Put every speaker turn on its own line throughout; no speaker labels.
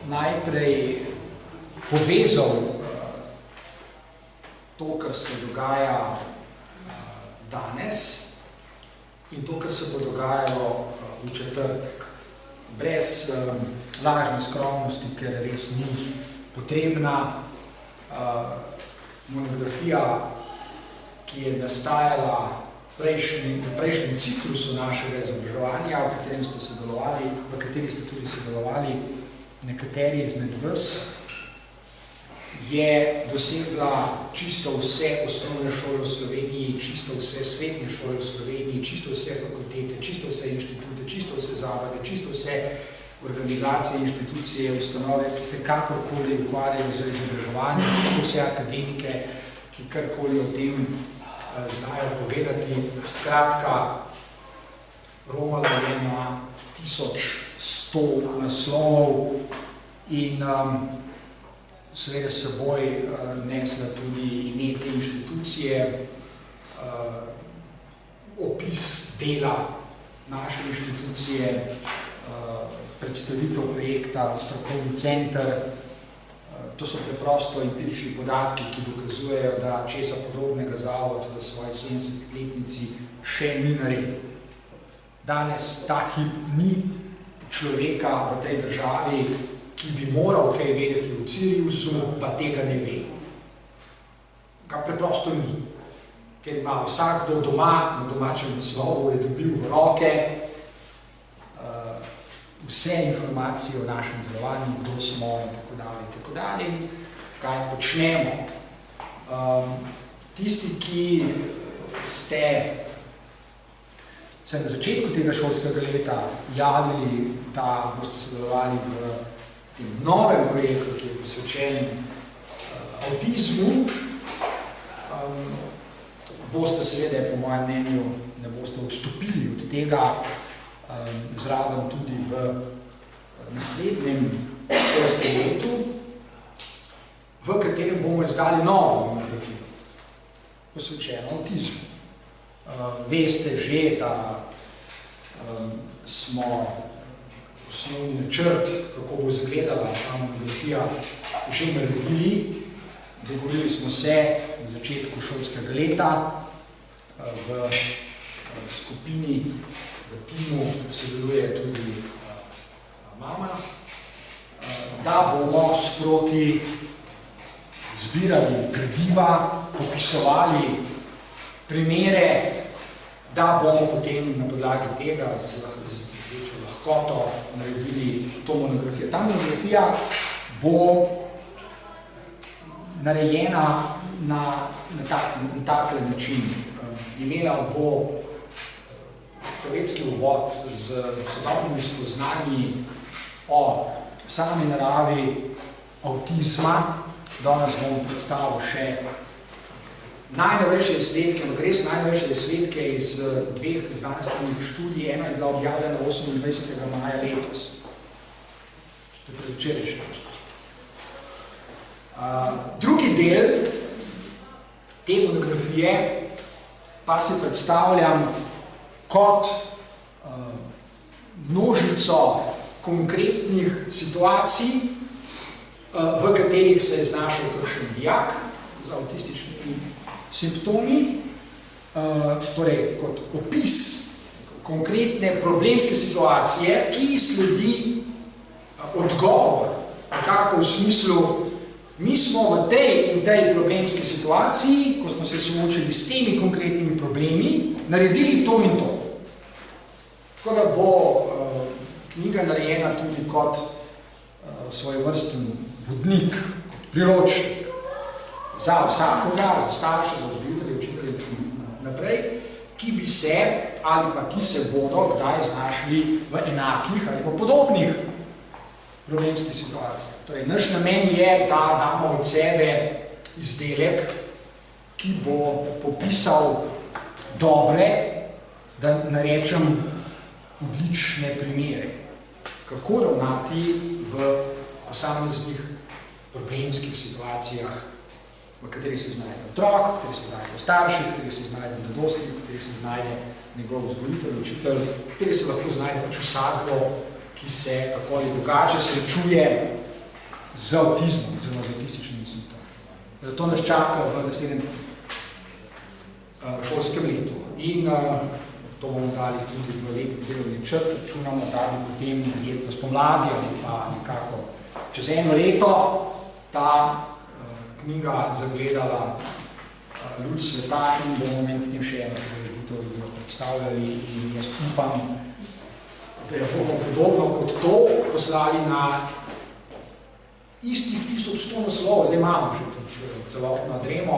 najprej povezal to, kar se dogaja danes in to, kar se bo dogajalo v četrtek. Brez lažne skromnosti, ker res ni potrebna. Monografija, ki je nastajala v prejšnjem ciklusu našega izobraževanja, v kateri ste tudi sodelovali nekateri izmed vas, je dosegla čisto vse osnovne šole v Sloveniji, čisto vse srednje šole v Sloveniji, čisto vse fakultete, čisto vse inštitute, čisto vse zavode, čisto vse organizacije, inštitucije, ustanove, ki se kakorkoli ukvarjajo z izobraževanjem, čisto vse akademike, ki karkoli o tem znajo povedati. Skratka, romala je na 1100 naslovov in seveda seboj nesla tudi ime te inštitucije, opis dela naše inštitucije, predstavitev projekta, strokovni center. To so preprosto empirični podatki, ki dokazujejo, da česa podobnega zavod v svoji 70-letnici še ni naredil. Danes ta hip ni človeka v tej državi, ki bi moral kaj vedeti v Siriusu, pa tega ne ve. Ga preprosto ni. Ker ima vsakdo doma, na domačem naslovu je dobil v roke vse informacije o našem delovanju, kdo smo in tako dalje, kaj počnemo. Tisti, ki ste se na začetku tega šolskega leta javili, da boste sodelovali v tem novem projektu, ki je posvečen avtizmu, boste seveda, po mojem mnenju, ne boste odstopili od tega, zraven tudi v naslednjem šolskem letu, v katerem bomo izdali novo monografijo, posvečeno avtizmu. Veste že, da smo osnovni načrt, kako bo izgledala ta monografija, že naredili. Dogovorili smo se na začetku šolskega leta v skupini, v timu sodeluje tudi mama, da bomo sproti zbirali gradiva, popisovali primere, da bomo potem na podlagi tega z večjo lahkoto naredili to monografijo. Ta monografija bo narejena na tak način. Imela bo teoretski uvod z sodobnimi spoznanji o sami naravi avtizma. Danes bom predstavil še najnovejše izsledke, res najnovejše izsledke iz dveh znanstvenih študij. Ena je bila objavljena 28. maja letos. To je predvčerajšnje. Drugi del te monografije pa si predstavljam kot množico konkretnih situacij, v katerih se je znašel kakšen dijak z avtističnimi simptomi, torej kot opis konkretne problemske situacije, ki sledi odgovor, nekako v smislu, mi smo v tej in tej problemski situaciji, ko smo se soočili s temi konkretnimi problemi, naredili to in to. Tako da bo knjiga narejena tudi kot svojevrsten vodnik, kot priročnik za vsakogar, za starše, za vzgojitelje, učitelje in naprej, ki bi se ali pa ki se bodo kdaj znašli v enakih ali pa podobnih problemskih situacijah. Torej, naš namen je, da damo od sebe izdelek, ki bo popisal dobre, da narečem odlične primere, kako ravnati v posameznih problemskih situacijah, v katerih se znajde otrok, v katerih se znajde starši, v katerih se znajde mladostnik, v katerih se znajde njegov vzgojitelj, učitelj, v katerih se lahko znajde pač vsakdo, ki se tako ali drugače srečuje z avtizmom, oziroma z avtističnimi simptomi. To nas čaka v naslednjem šolskem letu. In to bomo dali tudi v letni delovni črt, računamo, da bi potem verjetno spomladi ali pa nekako čez eno leto ta knjiga zagledala luč sveta in bomo imeli potem še eno prireditev predstavljali in jaz upam, da jo bomo podobno kot to poslali na istih 1100 naslovov. Zdaj imamo že tudi celotno dremo,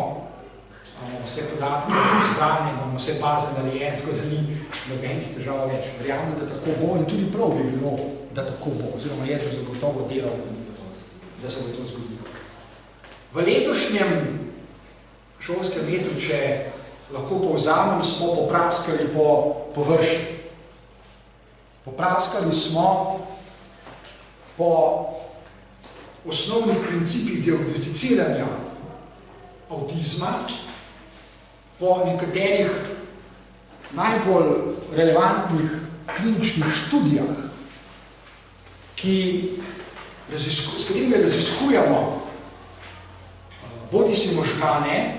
imamo vse podatke zbrane, imamo vse baze narejene, tako da ni nobenih težav več. Verjamem, da tako bo in tudi prav bi bilo, da tako bo, oziroma jaz bi zagotovo delal, da se bo to zgodilo. V letošnjem šolskem letu, če lahko povzamem, smo popraskali po površju. Popraskali smo po osnovnih principih diagnosticiranja avtizma, po nekaterih najbolj relevantnih kliničnih študijah, s katerimi raziskujemo bodisi možgane,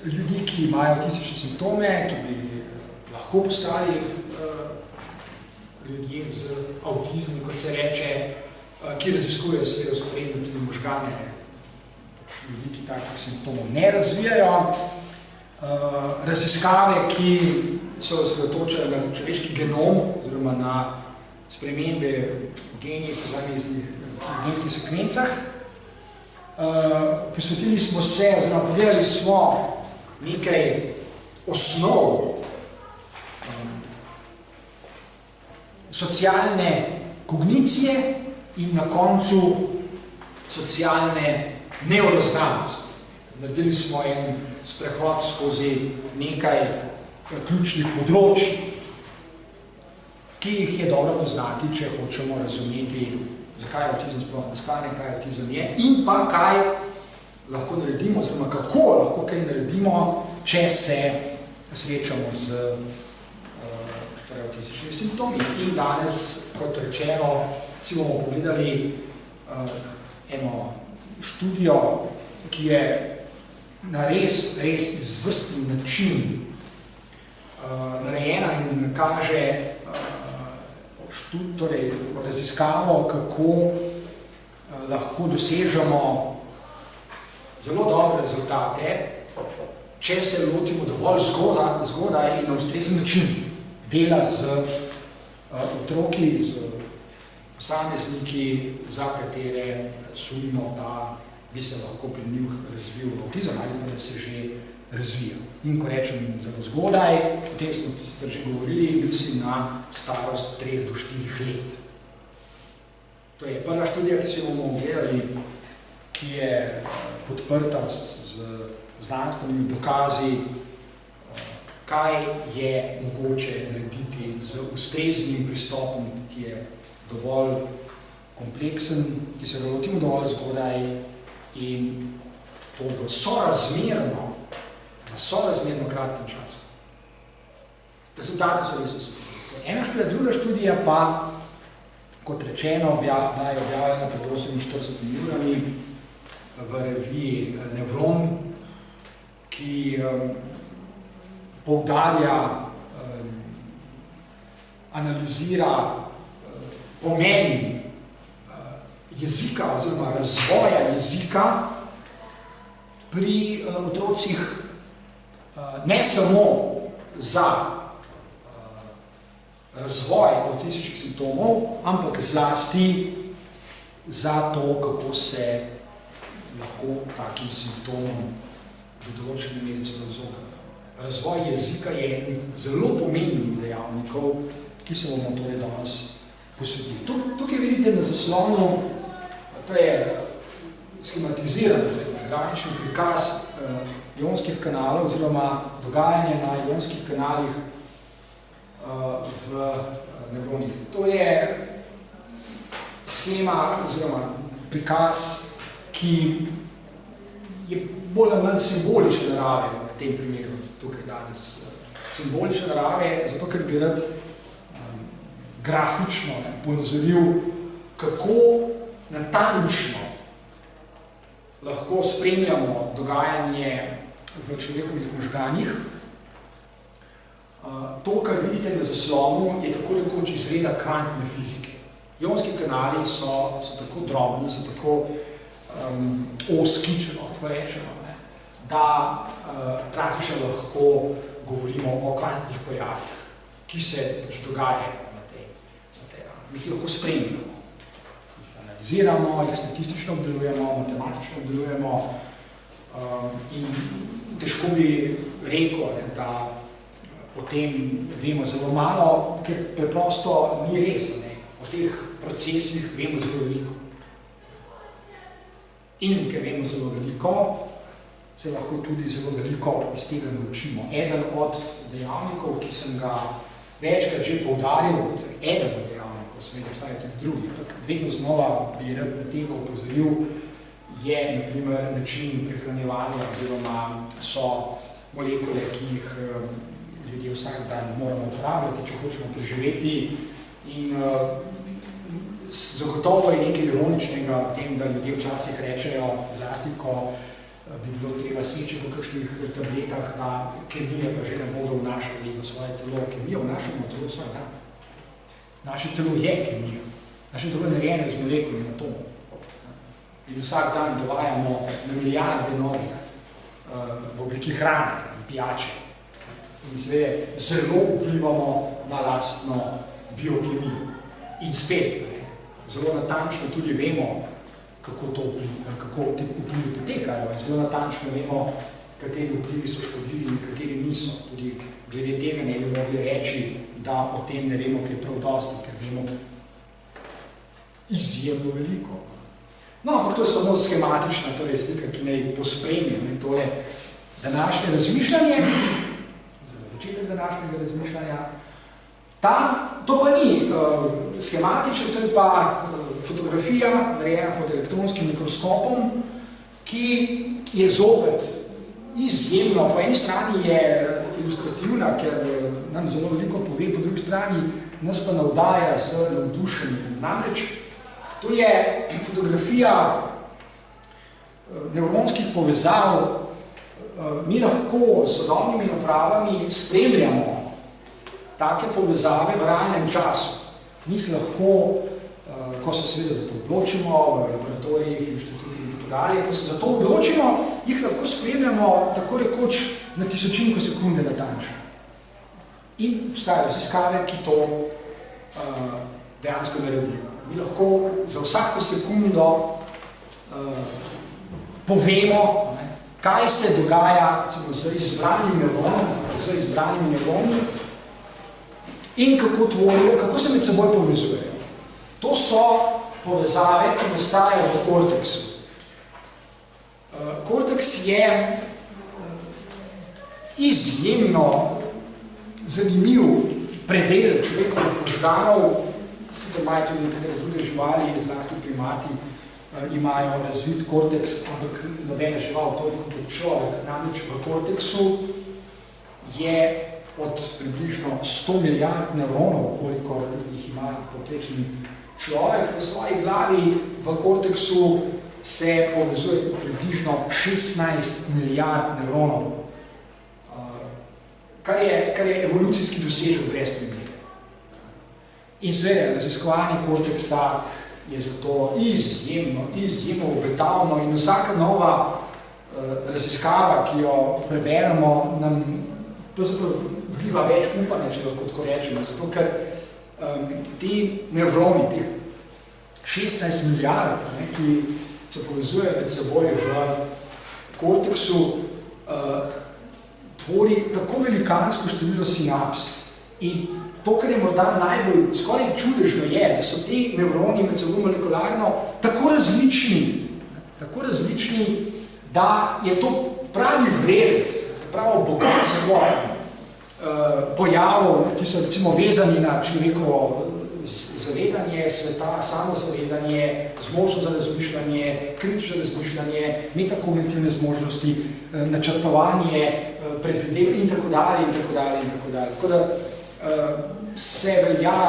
ljudi, ki imajo avtistične simptome, ki bi lahko postali ljudje z avtizmom, kot se reče, ki raziskujejo seveda vzporedno tudi možgane, ljudi, ki takih simptomov ne razvijajo. Raziskave, ki se osredotočajo na človeški genom, oziroma na spremembe genij v posameznih genskih sekvencah. Posvetili smo se, oziroma pogledali smo nekaj osnov socialne kognicije in na koncu socialne neuroznanosti. Naredili smo en sprehod skozi nekaj ključnih področij, ki jih je dobro poznati, če hočemo razumeti, zakaj avtizem sploh nastane, kaj avtizem je in pa kaj lahko naredimo, oziroma kako lahko kaj naredimo, če se srečamo z avtističnimi simptomi. In danes, kot rečeno, si bomo pogledali eno študijo, ki je na res izvrsten način narejena in kaže raziskavo, kako lahko dosežemo zelo dobre rezultate, če se lotimo dovolj zgodaj in na ustrezen način dela z otroki, z posamezniki, za katere sumimo, da bi se lahko pri njih razvil avtizem ali pa da se že razvija. In ko rečem zelo zgodaj, o tem smo sicer že govorili, mislim na starost 3 do 4 let. To je prva študija, ki se bomo ogledali, ki je podprta z znanstvenimi dokazi, kaj je mogoče narediti z ustreznim pristopom, ki je dovolj kompleksen, ki se ga lotimo dovolj zgodaj in to v sorazmerno kratkem času. Rezultati so res vse. Ena študija, druga študija pa, kot rečeno, je objavljena pred 48 urami v reviji Nevron, ki poudarja, analizira pomen jezika oziroma razvoja jezika pri otrocih ne samo za razvoj avtističnih simptomov, ampak zlasti za to, kako se lahko takim simptomom do določene mere celo izognemo. Razvoj jezika je eden zelo pomembnih dejavnikov, ki se bomo torej danes posvetili. Tukaj vidite na zaslonu, to je schematiziran, grafični prikaz ionskih kanalov oziroma dogajanje na ionskih kanalih v nevronih. To je schema oziroma prikaz, ki je bolj ali manj simbolične narave v tem primeru tukaj danes. Simbolične narave, zato ker bi rad grafično ponazoril, kako natančno lahko spremljamo dogajanje v človekovih možganjih. To, kar vidite na zaslonu, je tako rekoč izreda kvantne fizike. Ionski kanali so tako drobni, so tako ozki, če lahko rečemo, da praktično lahko govorimo o kvantnih pojavih, ki se dogajajo na tej ravni. Mi jih lahko spremljamo, jih analiziramo, jih statistično obdelujemo, matematično obdelujemo in težko bi rekel, da o tem vemo zelo malo, ker preprosto ni res. O teh procesih vemo zelo veliko. In ker vemo zelo veliko, se lahko tudi zelo veliko iz tega naučimo. Eden od dejavnikov, ki sem ga večkrat že poudaril, eden od dejavnikov, seveda obstaja tudi drugi, vedno znova bi rad na tega opozoril, je na primer način prehranjevanja, oziroma so molekule, ki jih ljudje vsak dan moramo uporabljati, če hočemo preživeti. In zagotovo je nekaj ironičnega v tem, da ljudje včasih rečejo, zlasti, ko bi bilo treba seči v kakšnih tabletah, da kemije pa že ne bodo vnašali v svoje telo. Kemija vnašamo v telo svoj dan. Naše telo je kemija. Naše telo je narejeno iz molekul in atomov. In vsak dan dovajamo na milijarde novih v obliki hrane in pijače. In zdaj zelo vplivamo na lastno biokemijo. In spet, zelo natančno tudi vemo, kako te vplivi potekajo. In zelo natančno vemo, kateri vplivi so škodljivi in kateri niso. Tudi glede tega ne bi mogli reči, da o tem ne vemo kaj prav dosti, ker vemo izjemno veliko. No, ampak to je samo schematična, torej slika, ki naj pospremim tole današnje razmišljanje, začetek današnjega razmišljanja. To pa ni schematično, to je pa fotografija, narejena pod elektronskim mikroskopom, ki je zopet izjemno, po eni strani je ilustrativna, ker nam zelo veliko pove, po drugi strani nas pa navdaja z navdušenjem. Namreč, to je fotografija nevronskih povezav. Mi lahko s sodobnimi napravami spremljamo take povezave v realnem času. Njih lahko, ko se seveda za to odločimo, v laboratorijih, inštitutih in tako dalje, ko se za to odločimo, jih lahko spremljamo tako rekoč na tisočinko sekunde natančno. In obstajajo raziskave, ki to dejansko naredijo. Mi lahko za vsako sekundo povemo, kaj se dogaja z izbranimi neuroni in kako tvorijo, kako se med seboj povezujejo. To so povezave, ki nastajajo v korteksu. Korteks je izjemno zanimiv predel človekovih možganov, sicer imajo tudi nekatere druge živali, zlasti primati, imajo razvit korteks, ampak nobena žival toliko kot človek. Namreč v korteksu je od približno 100 milijard nevronov, koliko jih ima povprečni človek v svoji glavi. V korteksu se povezuje približno 16 milijard nevronov, kar je evolucijski dosežek brez primere. In seveda, raziskovanje korteksa je zato izjemno obetavno in vsaka nova raziskava, ki jo preberemo, nam vliva več upanja, če lahko tako rečemo, zato ker ti nevroni, teh 16 milijard, ki se povezujejo med seboj v korteksu, tvori tako velikansko število sinaps. In to, kar je morda najbolj skoraj čudežno je, da so ti nevroni med seboj molekularno tako različni, da je to pravi vrelec, pravo bogatstvo pojavov, ki so recimo vezani na človekovo zavedanje sveta, samozavedanje, zmožnost za razmišljanje, kritično razmišljanje, metakognitivne zmožnosti, načrtovanje, predvidevanje in tako dalje. Tako da se velja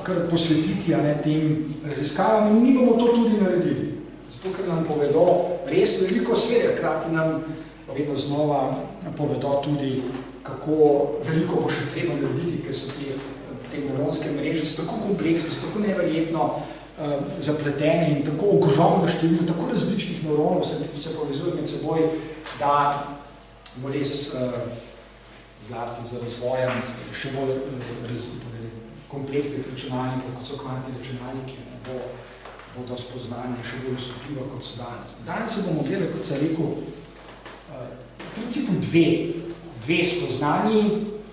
kar posvetiti tem raziskavam in mi bomo to tudi naredili. Zato, ker nam povedo res veliko sveda, hkrati nam vedno znova povedo tudi, kako veliko bo še treba narediti, ker so te nevronske mreže so tako kompleksne, so tako neverjetno zapletene in tako ogromno število, tako različnih nevronov se povezuje med seboj, da bo res zlasti za razvojem še bolj kompleksnih računalnikov, kot so kvantni računalniki, bodo spoznanje še bolj vstopljivo, kot so danes. Danes se bomo gledali, kot sem rekel, v principu dve spoznanji.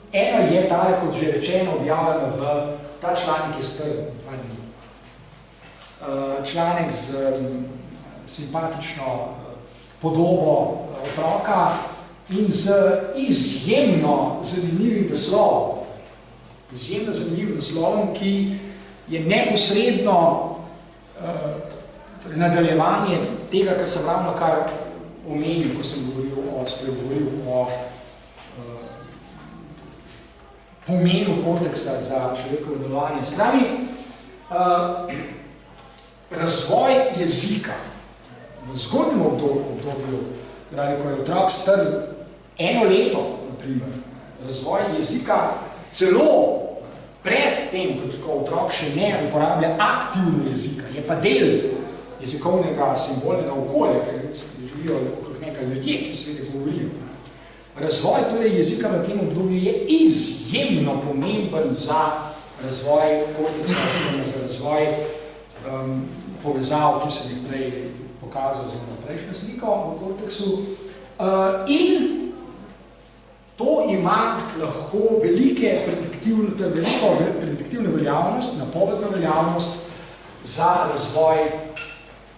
Eno je tale, kot že rečeno, objavljeno v ta članek je star 2 dni. Članek z simpatično podobo otroka in z izjemno zanimivim naslovom. Izjemno zanimivim naslovom, ki je neposredno nadaljevanje tega, kar sem ravno kar omenil, ko sem spregovoril o pomenu korteksa za človekovo delovanje. Spravi, razvoj jezika v zgodnjem obdobju, ko je otrok star 1 leto, naprimer, razvoj jezika celo pred tem, ko otrok še ne uporablja aktivno jezika, je pa del jezikovnega simbolnega okolja, ker živijo okrog nekaj ljudje, ki seveda govorijo. Razvoj torej jezika v tem obdobju je izjemno pomemben za razvoj korteksa, oziroma za razvoj povezav, ki sem jih prej pokazal oziroma prejšnjo sliko v korteksu. In to ima lahko veliko prediktivno veljavnost, napovedno veljavnost za razvoj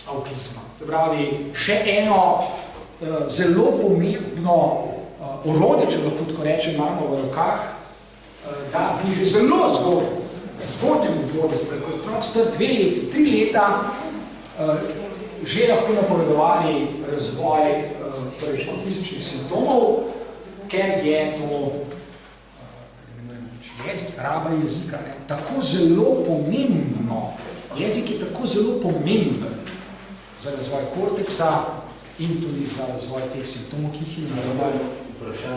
avtizma. Se pravi, še eno zelo pomembno orodje, če lahko tako rečem, imamo v rokah, da bi že zelo zgodnjem obdobju, ko je otrok star 2 leti, 3 leta, že lahko napovedovali razvoj autističnih simptomov, ker je to raba jezika tako zelo pomembno. Jezik je tako zelo pomemben za razvoj korteksa in tudi za razvoj teh simptomov, ki jih imenovali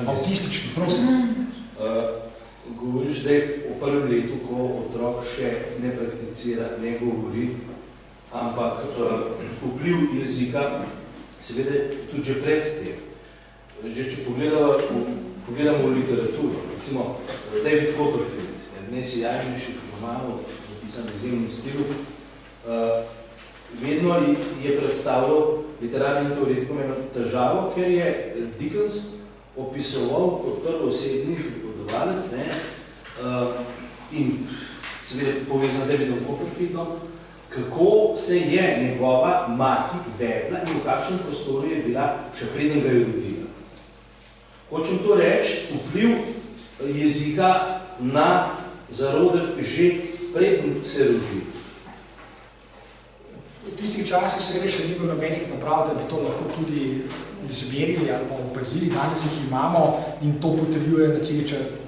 avtistični. Prosim.
Govoriš zdaj o prvem letu, ko otrok še ne prakticira, ne govori, ampak vpliv jezika seveda tudi že pred tem. Že če pogledamo v literaturo, recimo David Copperfield, najsijajnejših romanov, napisan v izjemnem stilu, vedno je predstavljal literarnim teoretikom eno težavo, ker je Dickens opisoval kot prvoosebni pripovedovalec in seveda povezan z Davidom Copperfieldom, kako se je njegova mati vedla in v kakšnem prostoru je bila, še preden ga je rodila. Hočem to reči, vpliv jezika na zarodek že preden se rodi.
V tistih časih seveda še ni bilo nobenih naprav, da bi to lahko tudi izmerili ali pa opazili. Danes jih imamo in to potrjuje na celi črti.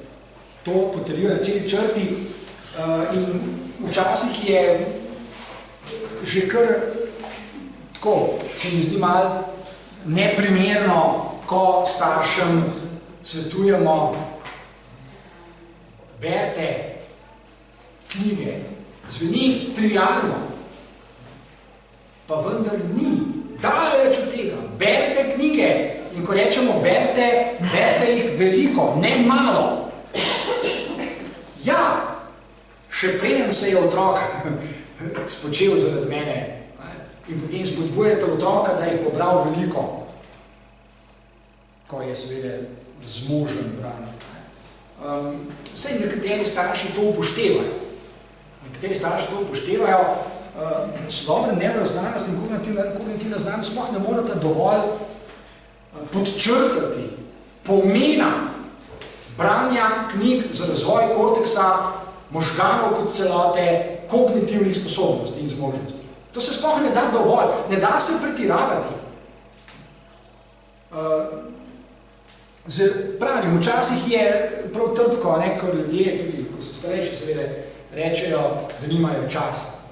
To potrjuje na celi črti in včasih je že kar tako, se mi zdi malo neprimerno, ko staršem svetujemo, berite knjige. Zveni trivialno, pa vendar ni. Daleč od tega. Berite knjige in ko rečemo berite jih veliko, ne malo. Ja, še preden se je otrok spočel zaradi mene in potem spodbujete otroka, da jih bo bral veliko, ko je seveda zmožen braniti. Saj nekateri starši to upoštevajo. Sodobna nevroznanost in kognitivna znanost sploh ne morata dovolj podčrtati pomena branja knjig za razvoj korteksa, možganov kot celote, kognitivnih sposobnosti in zmožnosti. To se sploh ne da dovolj, ne da se pretiravati. Pravim, včasih je prav trpko, ko ljudje, tudi ko so starejši, seveda rečejo, da nimajo časa.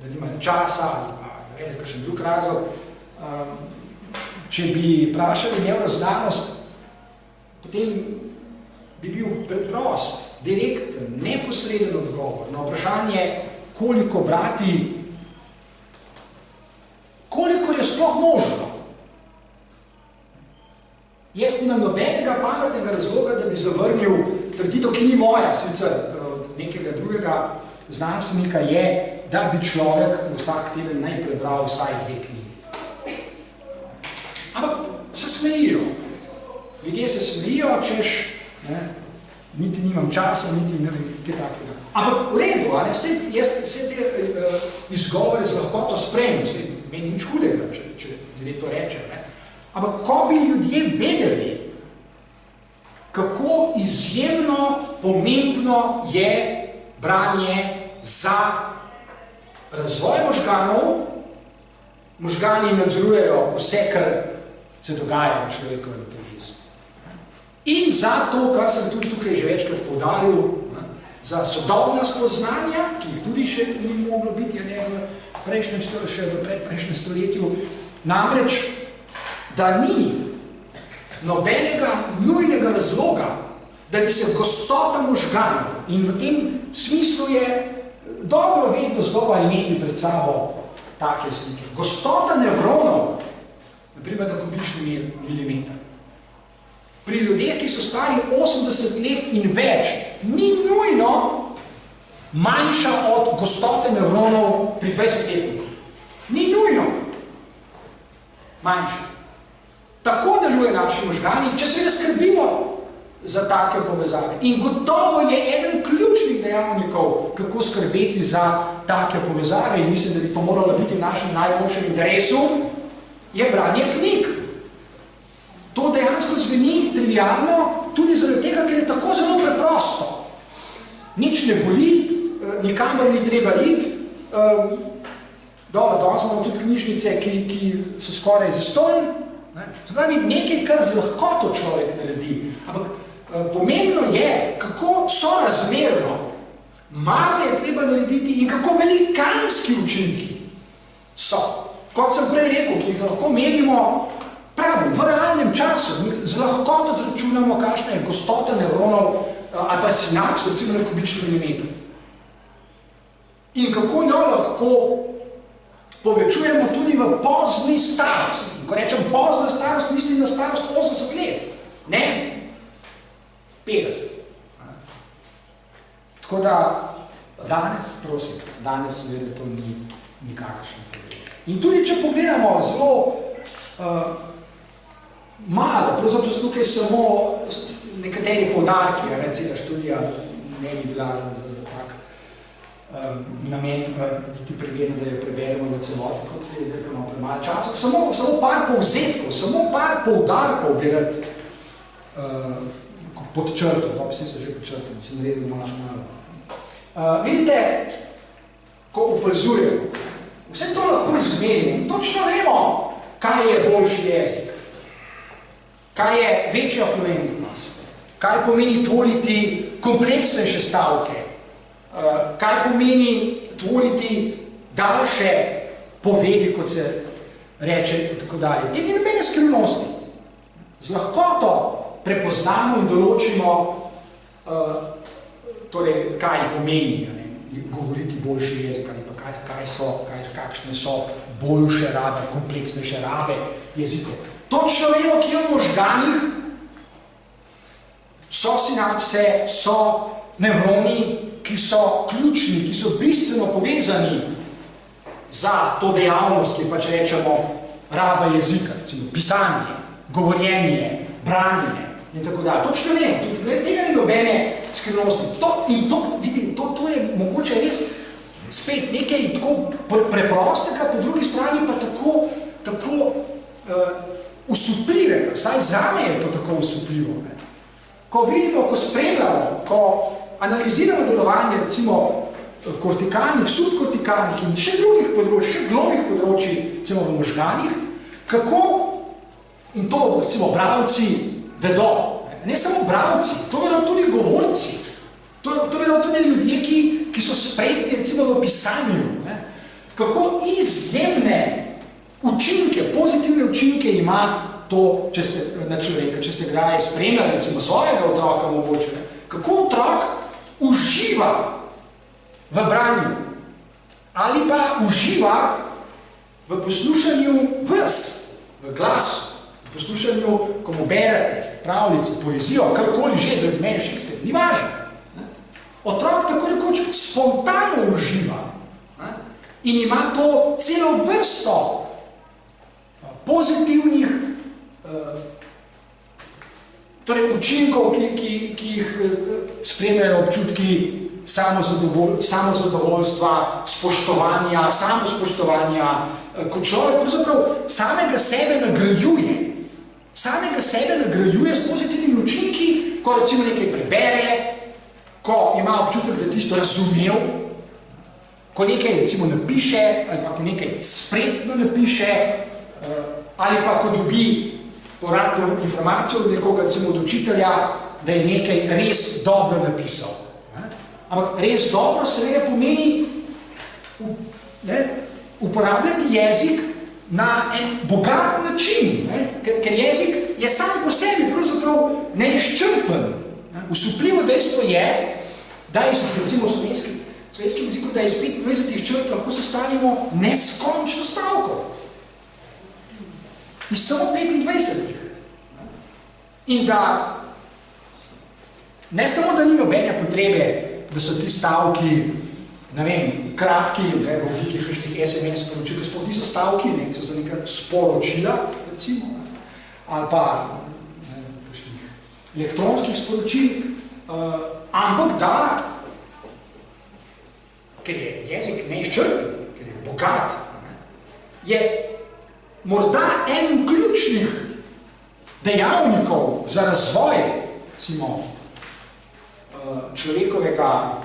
Da nimajo časa ali pa vede kakšen drug razlog. Če bi vprašali nevroznanost, potem bi bil preprost, direkten, neposreden odgovor na vprašanje, koliko brati, koliko je sploh možno. Jaz nimam nobenega pametnega razloga, da bi zavrnil trditev, ki ni moja, sicer od nekega drugega znanstvenika je, da bi človek vsak teden naj prebral vsaj 2 knjigi. Ampak se smejijo. Ljudje se smejijo, češ, ne, niti nimam časa, niti ne vem, kaj takega. Ampak v redu, jaz te izgovore z lahkoto spremem, meni nič hudega, če ljudje to reče. Ne. Ampak ko bi ljudje vedeli, kako izjemno pomembno je branje za razvoj možganov, možgani nadzorujejo vse, kar se dogaja v človekovem telesu. In za to, kar sem tudi tukaj že večkrat poudaril, za sodobna spoznanja, ki jih tudi še ni moglo biti, ne, v predprejšnjem stoletju, namreč, da ni nobenega nujnega razloga, da bi se gostota možganov, in v tem smislu je dobro vedno znova imeti pred sabo take slike. Gostota nevronov, naprimer na kubični milimeter, pri ljudeh, ki so stari 80 let in več, ni nujno manjša od gostote nevronov pri 20 letih. Ni nujno manjša. Tako deluje naši možgani, če se ne skrbimo za take povezave. In gotovo je eden ključnih dejavnikov, kako skrbeti za take povezave, in mislim, da bi to moralo biti v našem najboljšem interesu, je branje knjig. To dejansko zveni trivialno tudi zaradi tega, ker je tako zelo preprosto. Nič ne boli, nikamor ni treba iti. Danes imamo tudi knjižnice, ki so skoraj zastonj. Se pravi, nekaj, kar z lahkoto človek naredi. Ampak pomembno je, kako sorazmerno malo je treba narediti in kako velikanski učinki so. Kot sem prej rekel, ki jih lahko merimo pravim, v realnem času, z lahkoto zračunamo, kakšna je gostota nevronov ali pa sinaps, recimo na kubični milimeter. In kako jo lahko povečujemo tudi v pozni starosti. In ko rečem pozna starost, mislim na starost 80 let. Ne, 50. Tako da danes, prosim, danes seveda to ni nikakršen problem. In tudi, če pogledamo zelo malo, pravzaprav tukaj samo nekateri poudarki, recimo študija ne bi bila tak namen, biti preverjeno, da jo preberemo v celoti, kot se je izrekamo premalo časa. Samo par povzetkov, samo par poudarkov bi rad pod črto, dobro, vsi so že pod črto, da se naredili malo. Vidite, ko opazujemo, vse to lahko izmerimo, točno vemo, kaj je boljši jezik, kaj je večja fluentnost, kaj pomeni tvoriti kompleksnejše stavke, kaj pomeni tvoriti daljše povedi, kot se reče in tako dalje. Tem ni nobene skrivnosti. Z lahkoto prepoznamo in določimo, torej, kaj pomeni govoriti boljši jezik, ali pa kakšne so boljše rabe, kompleksnejše rabe jezikov. Točno vemo, ki v možganih so sinapse, so nevroni, ki so ključni, ki so bistveno povezani za to dejavnost, ki pač rečemo raba jezika, recimo pisanje, govorjenje, branje in tako dalje. Točno vemo, tega ni nobene skrivnosti. To je mogoče res spet nekaj tako preprostega, po drugi strani pa tako usupljivega, vsaj zame je to tako usupljivo. Ko vidimo, ko spremljamo, ko analiziramo delovanje, recimo, kortikalnih, subkortikalnih in še drugih področij, še globih področij, recimo v možganih, kako, in to, recimo, bralci vedo, ne samo bralci, to vedo tudi govorci. To vedo tudi ljudje, ki so spretni recimo v pisanju. Ne? Kako izjemne učinke, pozitivne učinke ima to, če ste na človeka, če ste kdaj spremljali recimo svojega otroka mogoče. Kako otrok uživa v branju ali pa uživa v poslušanju vas, v glasu, v poslušanju, ko mu berete pravljice, poezijo, karkoli že, zaradi mene Shakespeare, ni važno. Otrok tako rekoč spontano uživa in ima to celo vrsto pozitivnih torej učinkov, ki jih spremljajo občutki samozadovoljstva, spoštovanja, samospoštovanja, ko človek pravzaprav samega sebe nagrajuje. Samega sebe nagrajuje s pozitivnimi učinki, ko recimo nekaj prebere, ko ima občutek, da tisto razumel, ko nekaj recimo napiše, ali pa ko nekaj spretno napiše, ali pa ko dobi povratno informacijo od nekoga, recimo od učitelja, da je nekaj res dobro napisal. Ampak res dobro seveda pomeni uporabljati jezik na en bogat način, ker jezik je sam po sebi pravzaprav neizčrpen. Usupljivo dejstvo je, da je recimo v slovenskem jeziku, da je iz 25 črt lahko sestavimo neskončno stavko. Iz samo 25. In da ne samo, da ni nobene potrebe, da so ti stavki, ne vem, kratki, v obliki kakšnih SMS sporočil, ker sploh niso stavki, ki so za neka sporočila, recimo, ali pa kakšnih elektronskih sporočil, ampak da, ker je jezik neizčrpen, ker je bogat, je morda en ključnih dejavnikov za razvoj, recimo, človekovega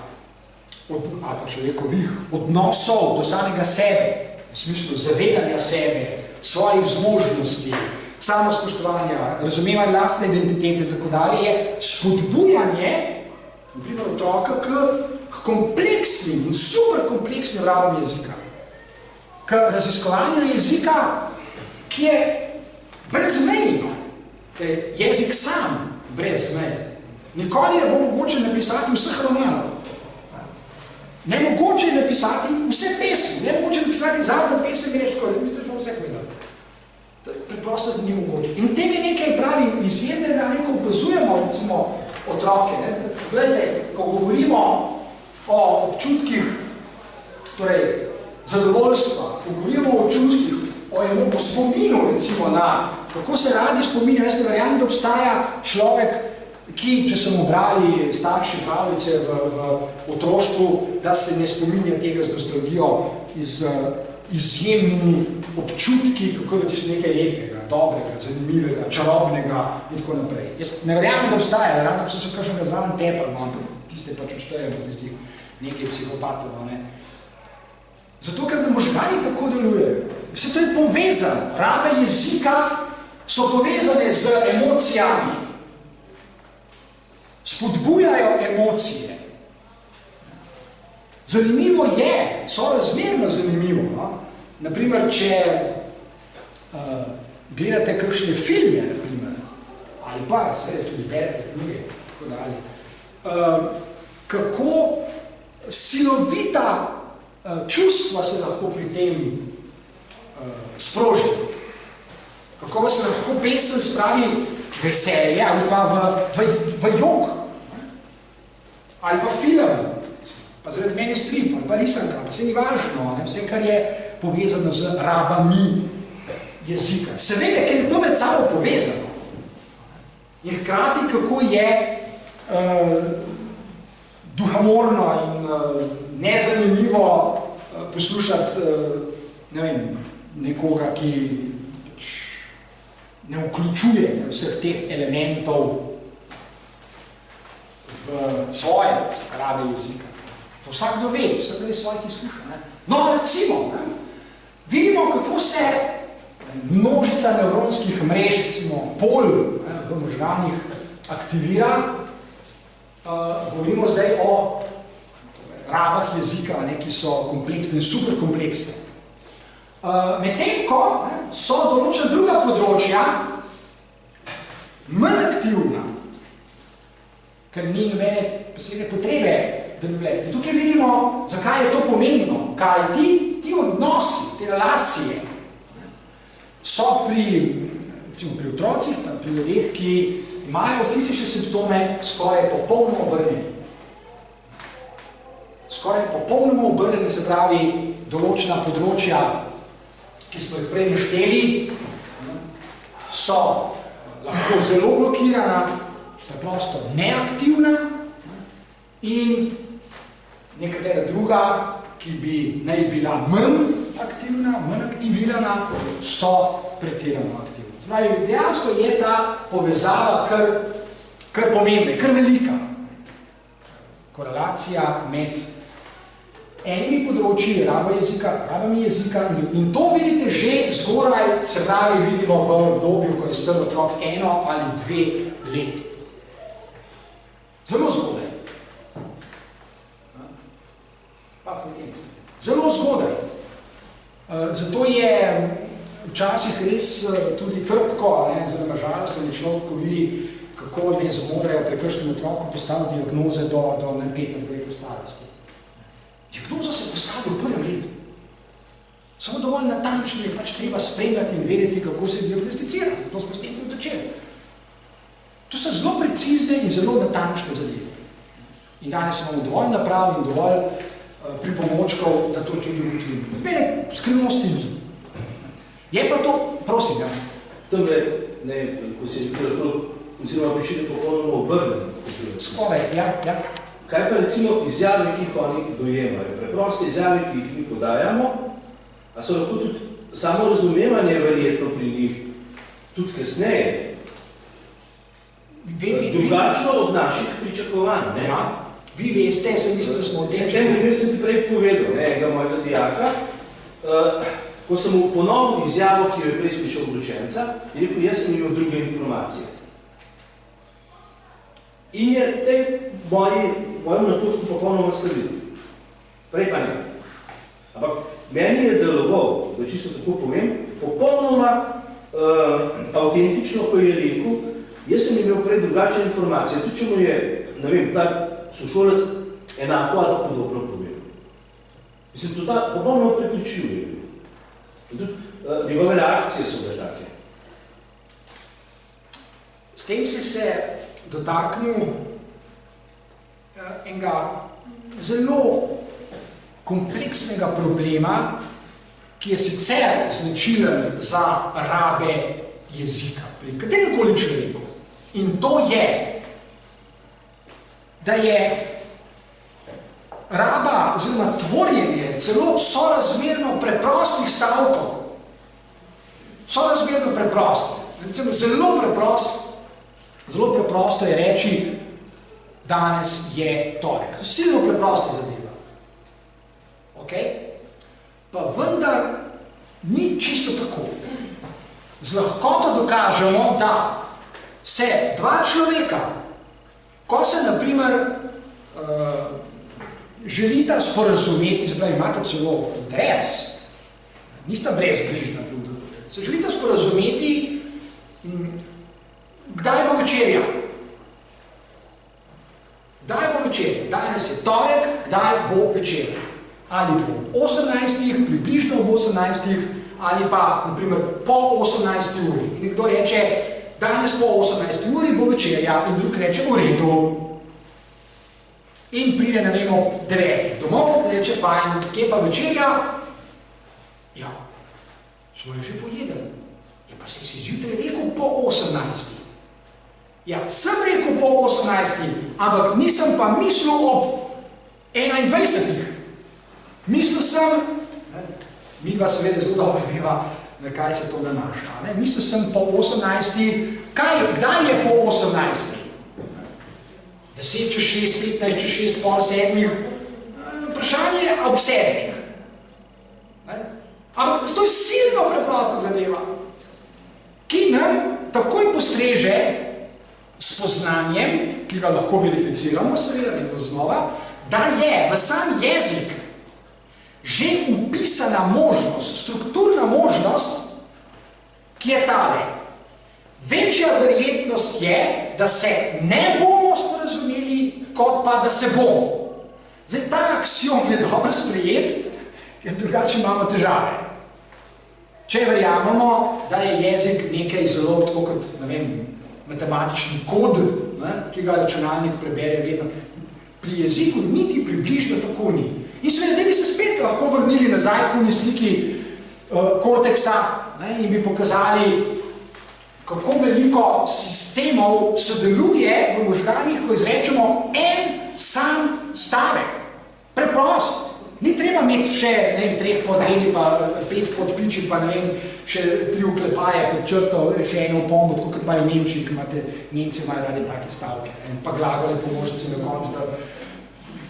ali pa človekovih odnosov do samega sebe, v smislu zavedanja sebe, svojih zmožnosti, samospoštovanja, razumevanja lastne identitete in tako dalje, je spodbujanje, na primer otroka, k kompleksnim in super kompleksnim rabam jezika. K raziskovanju jezika, ki je brezmejno, ker je jezik sam brez meje. Nikoli ne bo mogoče napisati vseh romanov. Ne mogoče napisati vse pesmi, ne mogoče napisati zadnja pesem greško, ne mislim, da smo vse povedali. To je preprosto ni mogoče. In tem je nekaj pravi izjemnega, ko opazujemo recimo otroke. Gledajte, ko govorimo o občutkih, torej zadovoljstva, ko govorimo o čustvih, o spominu recimo na, kako se radi spominjajo, jaz ne verjamem, da obstaja človek, ki, če so mu brali starši pravljice v otroštvu, da se ne spominja tega z nostalgijo, izjemnimi občutki, kako da tisto nekaj lepega, dobrega, zanimivega, čarobnega in tako naprej. Jaz ne verjamem, da obstaja, razlog, če so kakšnega zraven tepal, ampak tiste pač odštejemo, tistih nekaj psihopatov, ne. Zato, ker da možgani tako delujejo. Mislim, to je povezano. Rabe jezika so povezane z emocijami. Spodbujajo emocije. Zanimivo je, sorazmerno zanimivo. No? Naprimer, če gledate kakšne filme, naprimer, ali pa, seveda, tudi berete knjige, tako dalje, kako silovita čustva se lahko pri tem sproži. Kako se lahko pesem spravi veselje ali pa v jok. Ali pa film, pa zaradi meni strip, ali pa risanka, pa vse ni važno, vse, kar je povezano z rabami jezika. Seveda, ker je to med sabo povezano. In hkrati, kako je duhamorno in nezanimivo poslušati ne vem, nekoga, ki ne vključuje vseh teh elementov v svoje rabe jezika. To vsakdo ve, vsakdo je svojih izkušenj. No, recimo, vidimo, kako se množica nevronskih mrež, recimo pol v možganih, aktivira govorimo zdaj o rabah jezika, ki so kompleksne in super kompleksne. Medtem ko so določena druga področja manj aktivna, ker ni nobene posebne potrebe, da bi bile. In tukaj vidimo, zakaj je to pomembno, kaj ti odnosi, te relacije so pri otrocih, pri ljudeh, ki imajo avtistične simptome, skoraj popolnoma obrnjeni. Skoraj popolnoma obrnjeni, se pravi, določena področja, ki smo jih prej našteli, so lahko zelo blokirana, preprosto neaktivna in nekatera druga, ki bi naj bila manj aktivna, manj aktivirana, so pretirano aktivna. Zdaj, dejansko je ta povezava kar pomembna, kar velika. Korelacija med enimi področji, rabami jezika in to vidite že zgoraj, se pravi, vidimo v obdobju, ko je star otrok 1 ali 2 leti. Zelo zgodaj. Pa potem. Zelo zgodaj. Zato je včasih res tudi trpko, oziroma žalostno, da človek vidi, kako ne zmorejo pri kakšnem otroku postaviti diagnoze do 15 let starosti. Diagnoza se postavi v prvem letu. Samo dovolj natančno je pač treba spremljati in vedeti, kako se diagnosticira. To smo s tem tudi začeli. To so zelo precizne in zelo natančne zadeve. In danes imamo dovolj naprav in dovolj pripomočkov, da to tudi ugotovimo. Nobene skrivnosti ni. Je pa to, prosim, ja.
Tamle, ko si rekel, oziroma prišli popolnoma obrnjeni.
Skoraj, ja.
Kaj pa recimo izjave, ki jih oni dojemajo? Preproste izjave, ki jih mi podajamo, a so lahko tudi samo razumevanje verjetno pri njih, tudi kasneje, drugačno od naših pričakovanj. Ne?
Ja, vi veste, sem mislim, da smo o tem že...
En primer sem ti prej povedal, enega mojega dijaka, ko sem mu ponovil izjavo, ki jo je prej slišal od učenca, je rekel, jaz sem imel druge informacije. In je tej mojemu napotku popolnoma sledil. Prej pa ne. Ampak meni je deloval, da čisto tako povem, popolnoma avtentično, ko je rekel, jaz sem imel prej drugačne informacije, tudi če mu je, ne vem, ta sošolec enako ali podobno povedal. Mislim, to ta popolnoma prepričljiv je bil. Tudi njegove reakcije so bile take.
S tem si se dotaknil enega zelo kompleksnega problema, ki je sicer značilen za rabe jezika, pri kateremkoli človeku. In to je, da je raba oziroma tvorjenje celo sorazmerno preprostih stavkov. Sorazmerno preprostih. Recimo, zelo preprosto je reči, danes je torek. Silno preprosto zadeva. Ok? Pa vendar ni čisto tako. Z lahkoto dokažemo, da se dva človeka, ko se, na primer, želita sporazumeti, se pravi, imate celo interes, nista brezbrižna druga, se želita sporazumeti, kdaj bo večerja? Kdaj bo večerja? Danes je torek, kdaj bo večerja? Ali bo 18, približno ob 18, ali pa, na primer, po 18 uri. In nekdo reče, danes po 18 uri bo večerja, in drug reče, v redu. In pride, ne vem, ob 9 domov, reče, fajn, kje pa večerja? Ja, smo jo že pojedali. Ja, pa si zjutraj rekel po 18. Ja, sem rekel po 18, ampak nisem pa mislil ob 21. Mislil sem, mi dva seveda zelo dobro veva, na kaj se to nanaša. Mislil sem po 18, kdaj je po 18? 10 čez 6, 15 čez 6, pol 7, vprašanje je ob 7. Ampak to je silno preprosta zadeva, ki nam takoj postreže s poznanjem, ki ga lahko verificiramo, seveda, vedno znova, da je v sam jezik že upisana možnost, strukturna možnost, ki je tale. Večja verjetnost je, da se ne bomo sporazumeli, kot pa da se bomo. Zdaj, ta aksiom je dobro sprejet, ker drugače imamo težave. Če verjamemo, da je jezik nekaj zelo tako kot, ne vem, matematični kod, ne, ki ga računalnik prebere vedno, pri jeziku niti približno tako ni. In seveda, da bi se spet lahko vrnili nazaj k uni sliki korteksa, ne, in bi pokazali, kako veliko sistemov sodeluje v možganih, ko izrečemo en sam stavek. Preprost. Ni treba imeti še, ne vem, 3 podredi, pa 5 podpiči, pa ne vem, še 3 uklepaje pod črto, še eno opombo, kot imajo Nemčiji, ki imate, Nemci imajo radi take stavke. Pa glagole po možnosti na koncu, da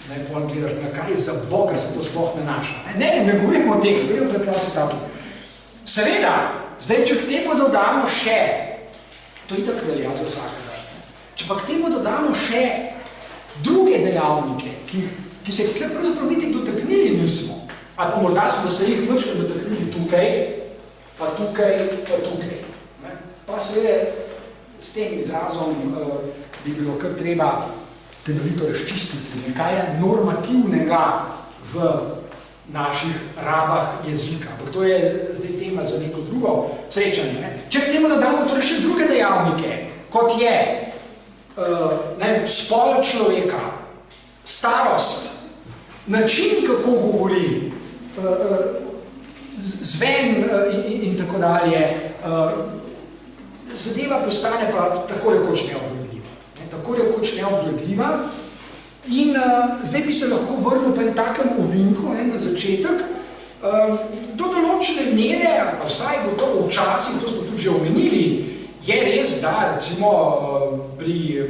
ne pol gledaš, na kaj za Boga se to sploh nanaša. Ne govorimo o tem, govorimo preprosti stavki. Seveda, zdaj, če k temu dodamo še, to itak velja za vsakega, če pa k temu dodamo še druge dejavnike, ki se pravzaprav niti dotaknili nismo, ali pa morda smo se jih večkrat dotaknili tukaj, pa tukaj, pa tukaj. Pa seveda s tem izrazom bi bilo kar treba temeljito razčistiti, nekaj je normativnega v naših rabah jezika. Ampak to je zdaj tema za neko drugo srečanje. Ne? Če k temu dodamo torej še druge dejavnike, kot je spol človeka, starost, način, kako govori, zven in tako dalje, zadeva postane pa tako rekoč neobvladljiva. Tako rekoč neobvladljiva. In zdaj bi se lahko vrnil pa en takem ovinku na začetek. Do določene mere, pa vsaj gotovo včasih, to smo tudi že omenili, je res, da recimo pri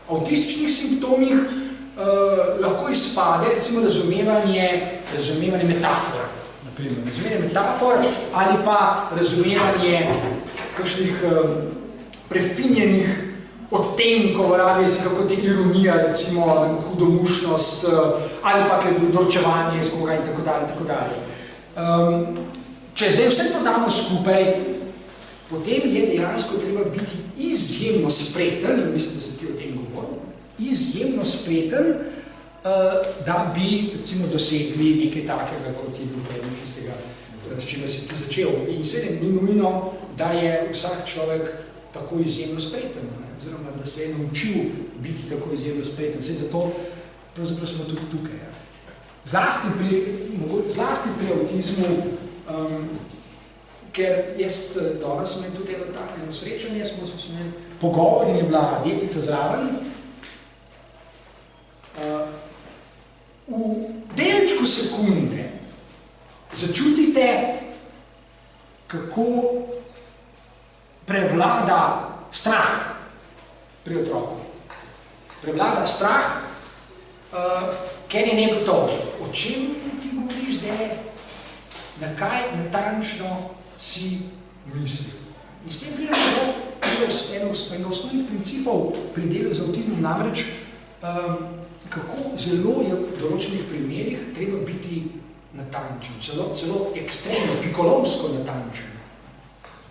avtističnih simptomih lahko izpade recimo razumevanje metafor. Razumevanje metafor ali pa razumevanje kakšnih prefinjenih odtenkov rabi jezika, kot je ironija, recimo hudomušnost ali pa norčevanje iz koga in tako dalje, tako dalje. Če zdaj vse to damo skupaj, potem je dejansko treba biti izjemno spreten, in mislim, da se ti o tem govoril, izjemno spreten, da bi recimo dosegli nekaj takega, kot je bil predmet tistega, s čimer si ti začel. In seveda ni nujno, da je vsak človek tako izjemno spreten, oziroma da se je naučil biti tako izjemno spreten. Saj zato pravzaprav smo tudi tukaj. Ja. Zlasti pri avtizmu, ker jaz danes sem imel tudi eno srečanje, smo imeli pogovor in je bila detica zraven. V delčku sekunde začutite, kako prevlada strah pri otroku. Prevlada strah, ker je negotovo. O čem ti govoriš zdaj? Na kaj natančno si mislil? In s tem pridemo do osnovnih principov pri delu z avtizmom, namreč kako zelo je v določenih primerih treba biti natančen, celo ekstremno, pikolovsko natančen.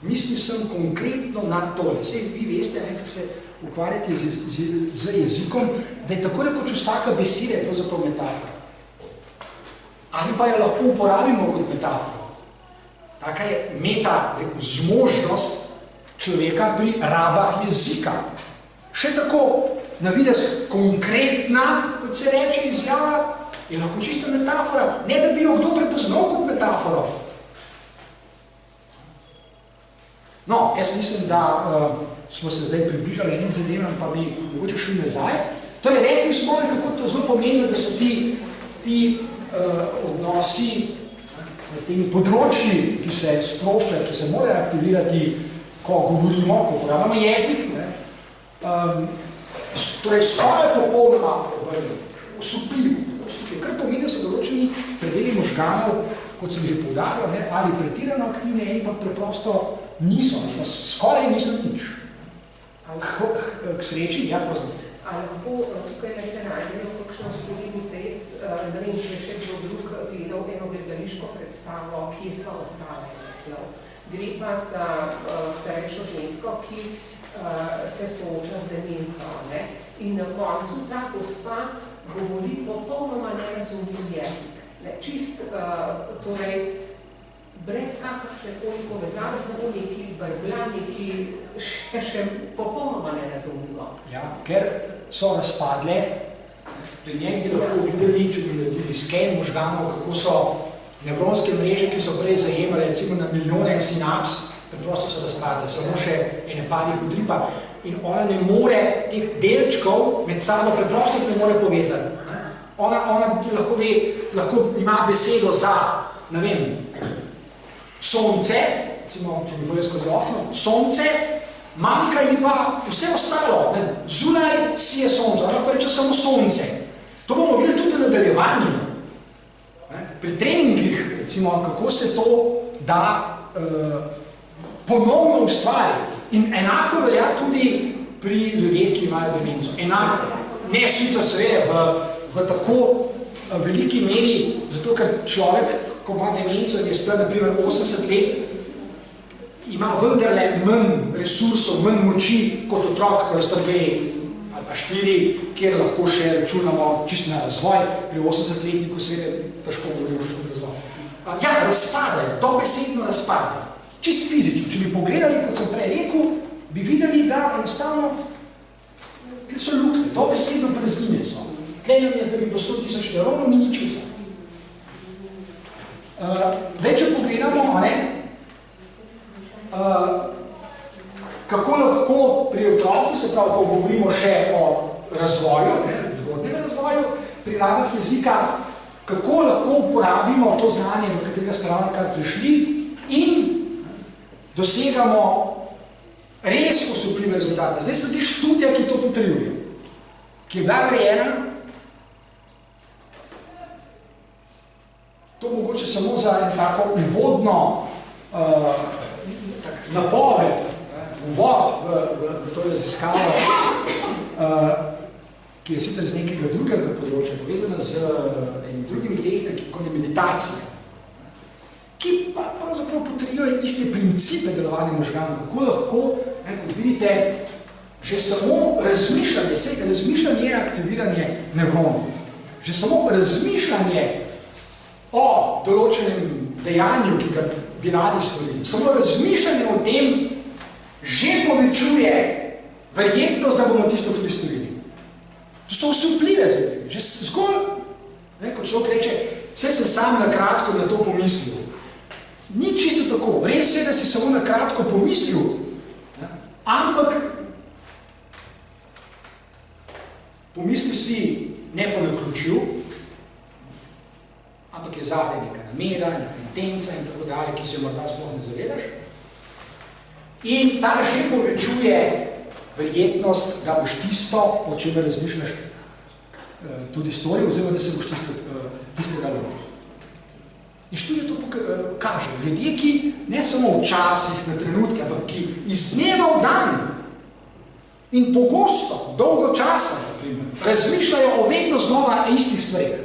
Mislil sem konkretno na tole. Sej vi veste, ker se ukvarjate z jezikom, da je tako rekoč vsaka beseda je pravzaprav metafora. Ali pa jo lahko uporabimo kot metaforo. Taka je zmožnost človeka pri rabah jezika. Še tako na videz konkretna, kot se reče izjava, je lahko čisto metafora, ne da bi jo kdo prepoznal kot metaforo. No, jaz mislim, da smo se zdaj približali enim zadevam, pa bi mogoče šli nazaj. Torej, rekli smo, kako to zelo pomeni, da so ti odnosi na temi področji, ki se sproščajo, ki se morajo aktivirati, ko govorimo, ko uporabljamo jezik, torej skoraj popolnoma osupljivo. Kar pomeni, da so določeni predeli možganov, kot sem že poudaril, ali pretirano aktivni, ali pa preprosto niso, skoraj niso nič. K sreči, ja, prosim.
Ali lahko tukaj ne se najdejo kakšne vzporednice, ne vem, če je še kdo drug gledal eno gledališko predstavo, kje so ostale naslov. Gre pa za starejšo žensko, ki se sooča z demenco, ne? In na koncu ta gospa govori popolnoma nerazumljiv jezik. Ne? Čist, torej, brez kakršne koliko vezave, samo neki brbljani, ki še popolnoma nerazumljivo.
Ja, ker so razpadle, pri njej bi lahko videli, če bi naredili sken možganov, kako so nevronske mreže, ki so prej zajemale recimo na milijone sinaps, preprosto so razpadle, samo še ene parih utripa in ona ne more teh delčkov med sabo preprosto ne more povezati. Ona lahko ima besedo za, ne vem, sonce, recimo, če bi povedal skozi okno, sonce, manjka ji pa vse ostalo, ne? Zunaj si je sonce, ona lahko reče samo sonce. To bomo videli tudi v nadaljevanju, pri treningih, recimo, kako se to da ponovno ustvariti. In enako velja tudi pri ljudeh, ki imajo demenco. Enako. Ne sicer seveda v tako veliki meri, zato ker človek, ko ima demenco in je star, naprimer 80 let, ima vendarle manj resursov, manj moči kot otrok, ko je star 2 ali pa 4, kjer lahko še računamo čisto na razvoj, pri 80 letih, ko seveda težko govorimo še o razvoju. Ja, razpadajo, dobesedno razpadajo. Čist fizično. Če bi pogledali, kot sem prej rekel, bi videli, da enostavno tle so lukne, dobesedno praznine so. Tle nam je, da bi bilo 100 000 nevronov, ni ničesa. Zdaj, če pogledamo, kako lahko pri otroku, se pravi, ko govorimo še o razvoju, zgodnjem razvoju, pri rabah jezika, kako lahko uporabimo to znanje, do katerega smo ravnokar prišli in dosegamo res osupljive rezultate. Zdaj sledi študija, ki to potrjuje, ki je bila narejena, to mogoče samo za en tako uvodno napoved, uvod v to raziskavo, ki je sicer z nekega drugega področja povezana z enim drugimi tehniki, kot je meditacija, ki pa pravzaprav potrjuje iste principe delovanja možganov, kako lahko, kot vidite, že samo razmišljanje, razmišljanje je aktiviranje nevronov, že samo razmišljanje o določenem dejanju, ki ga bi radi storili, samo razmišljanje o tem že povečuje verjetnost, da bomo tisto tudi storili. To so osupljive zadeve, že zgolj, kot človek reče, vse sem sam na kratko na to pomislil. Ni čisto tako. Res je, da si samo na kratko pomislil, ampak pomislil si ne pa naključil, ampak je zadaj neka namera, neka intenca in tako dalje, ki se jo morda sploh ne zavedaš. In ta že povečuje verjetnost, da boš tisto, o čemer razmišljaš, tudi storil, oziroma da se boš tistega lotil. In študija to kaže. Ljudje, ki ne samo včasih na trenutke, ampak ki iz dneva v dan in pogosto, dolgo časa, razmišljajo o vedno znova istih stvareh.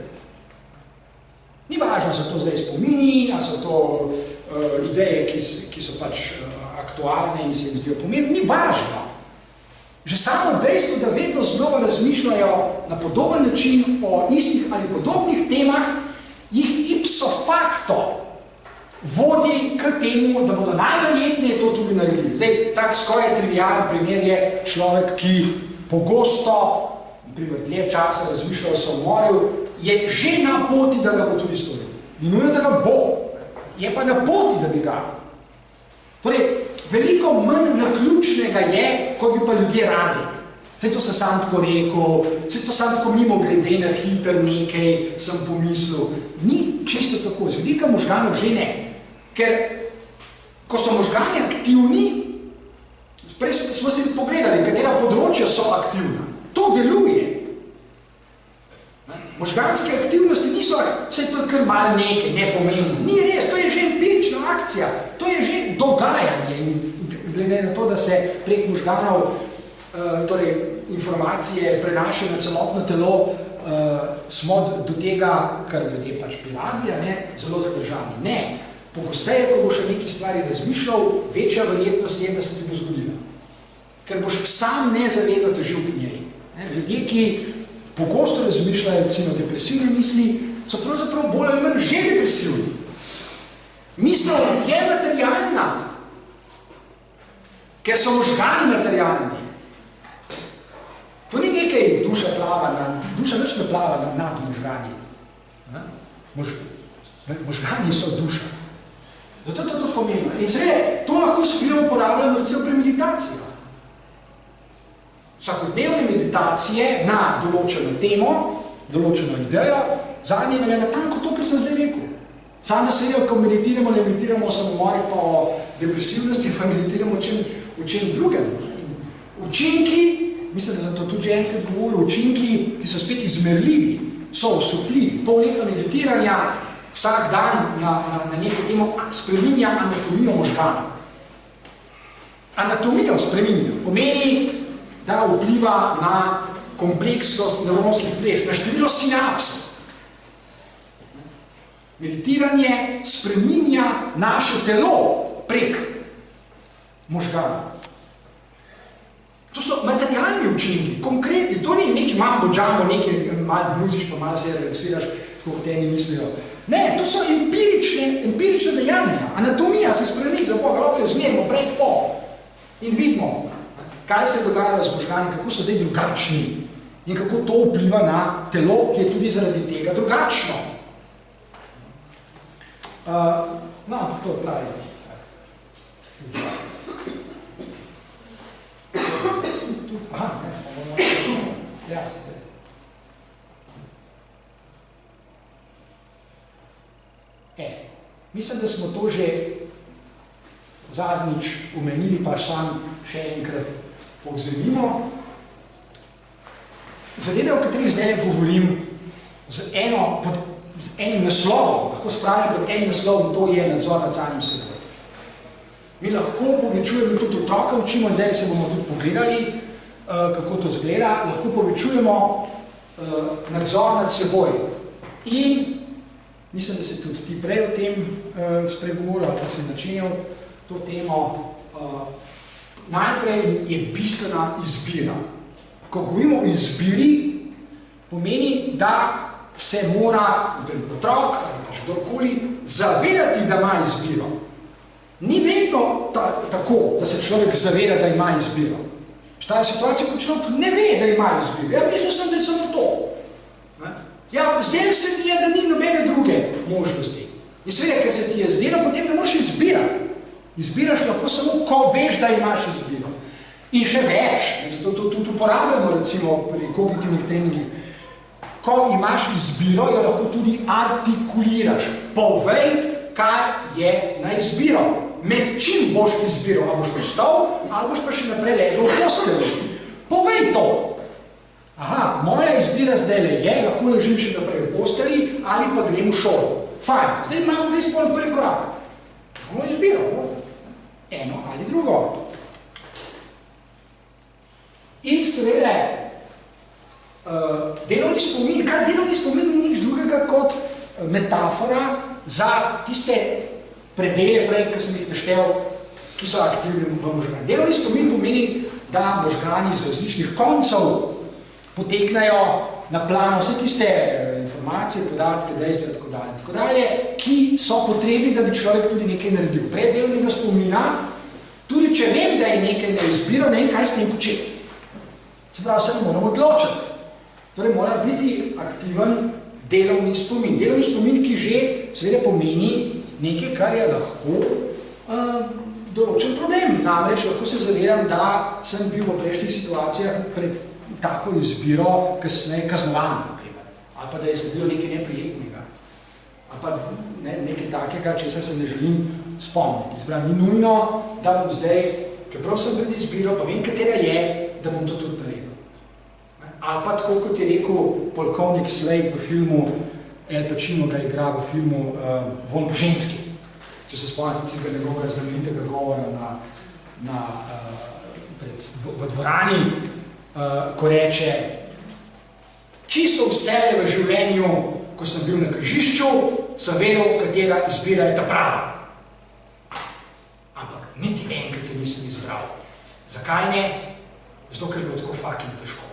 Ni važno, so to zdaj spomini, a so to ideje, ki so pač aktualne in se jim zdijo pomembne. Ni važno. Že samo dejstvo, da vedno znova razmišljajo na podoben način o istih ali podobnih temah, jih ipso facto vodi k temu, da bodo najverjetneje to tudi naredili. Zdaj, tak skoraj trivialen primer je človek, ki pogosto, naprimer, dlje časa razmišlja o samomorju, je že na poti, da ga bo tudi storil. Ni nujno, da ga bo. Je pa na poti, da bi ga. Torej, veliko manj naključnega je, kot bi pa ljudje radi. Saj to sem sam tako rekel, saj to sam tako mimo grede na hiter nekaj sem pomislil. Ni čisto tako, z vidika možganov že ne. Ker, ko so možgani aktivni, prej smo se pogledali, katera področja so aktivna. To deluje. Možganske aktivnosti niso, saj to je kar malo nekaj, nepomembno. Ni res, to je že empirična akcija, to je že dogajanje. In glede na to, da se prek možganov torej informacije prenašajo na celotno telo, smo do tega, kar ljudje pač bi radi, zelo zadržani. Ne, pogosteje, ko boš o neki stvari razmišljal, večja verjetnost je, da se ti bo zgodila. Ker boš sam nezavedno težil k njej. Ljudje, ki pogosto razmišljajo recimo depresivne misli, so pravzaprav bolj ali manj že depresivni. Misel je materialna, ker so možgani materialni. To ni nekaj, duša nič ne plava nad možgani. Možgani so duša. Zato je to pomembno. In seveda, to lahko sprijemo uporabljamo recimo pri meditaciji. Vsakodnevne meditacije na določeno temo, določeno idejo, zadnje velja natanko to, kar sem zdaj rekel. Sam da se ko meditiramo, ne meditiramo o samomorih, pa o depresivnosti, pa meditiramo o čem drugem. Učinki, mislim, da sem to tudi že enkrat govoril, učinki, ki so spet izmerljivi, so osupljivi. Pol leta meditiranja vsak dan na neko temo spreminja anatomijo možgana. Anatomijo spreminja. Pomeni, da vpliva na kompleksnost nevronskih mrež, na število sinaps. Meditiranje spreminja naše telo prek možgana. To so materialni učinki, konkretni. To ni neki mambo-džambo, neki malo bluziš, pa malo se relaksiraš, tako kot eni mislijo. Ne, to so empirične dejanja. Anatomija se spremeni za Boga, lahko jo zmerimo pred po. In vidimo, kaj se je dogajalo z možgani, kako so zdaj drugačni in kako to vpliva na telo, ki je tudi zaradi tega drugačno. No, to pravi. Aha, ne, samo ja, mislim, da smo to že zadnjič omenili, pa sam še enkrat povzemimo. Zadeve, o katerih zdaj govorim, z enim naslovom, lahko spravim pod enim naslovom, to je nadzor nad samim seboj. Mi lahko povečujemo, tudi otroka učimo, zdaj se bomo tudi pogledali, kako to zgleda, lahko povečujemo nadzor nad seboj. In mislim, da se tudi ti prej o tem spregovoril, ali pa si načenjal to temo. Najprej je bistvena izbira. Ko govorimo o izbiri, pomeni, da se mora otrok ali pa kdorkoli zavedati, da ima izbiro. Ni vedno tako, da se človek zaveda, da ima izbiro. Obstaja situacija, ko človek ne ve, da ima izbiro. Ja, mislil sem, da je samo to. Ja, zdaj se mi je, da ni nobene druge možnosti. In seveda, ker se ti je zdelo, potem ne moraš izbirati. Izbiraš lahko samo, ko veš, da imaš izbiro. In še več, zato to tudi uporabljamo recimo pri kognitivnih treningih. Ko imaš izbiro, jo lahko tudi artikuliraš. Povej, kaj je na izbiro. Med čim boš izbiro, ali boš postal, ali boš pa še naprej ležal v postelji. Povej to. Aha, moja izbira zdaj je, lahko ležim še naprej v postelji, ali pa grem v šolo. Fajn, zdaj imamo da izpolni prvi korak. Imamo izbiro. Eno ali drugo. In seveda, delovni spomin, kar delovni spomin ni nič drugega kot metafora za tiste predele prej, ki sem jih naštel, ki so aktivni v možgani. Delovni spomin pomeni, da možgani z različnih koncev poteknajo na plano vse tiste informacije, podatke, dejstva in tako dalje, ki so potrebni, da bi človek tudi nekaj naredil. Brez delovnega spomina, tudi če vem, da je nekaj na izbiro, ne vem, kaj s tem početi. Se pravi, se ne moramo odločiti. Torej, mora biti aktiven delovni spomin. Delovni spomin, ki že seveda pomeni nekaj, kar je lahko določen problem. Namreč lahko se zavedam, da sem bil v prejšnjih situacijah pred tako izbiro kasneje kaznovan, ali pa da je se bilo nekaj neprijetnega, ali pa nekaj takega, česar se ne želim spomniti. Zbrati, ni nujno, da bom zdaj, čeprav sem pred izbiro, pa vem, katera je, da bom to tudi naredil. Ali pa tako, kot je rekel polkovnik Slade v filmu, El Pacino ga igra v filmu Von po ženski. Če se spomnite tistega njegovega znamenitega govora na v dvorani, ko reče, čisto vse je v življenju, ko sem bil na križišču, sem vedel, katera izbira je ta prava. Ampak niti enkrat je nisem izbral. Zakaj ne? Zato, ker je bilo tako fucking težko.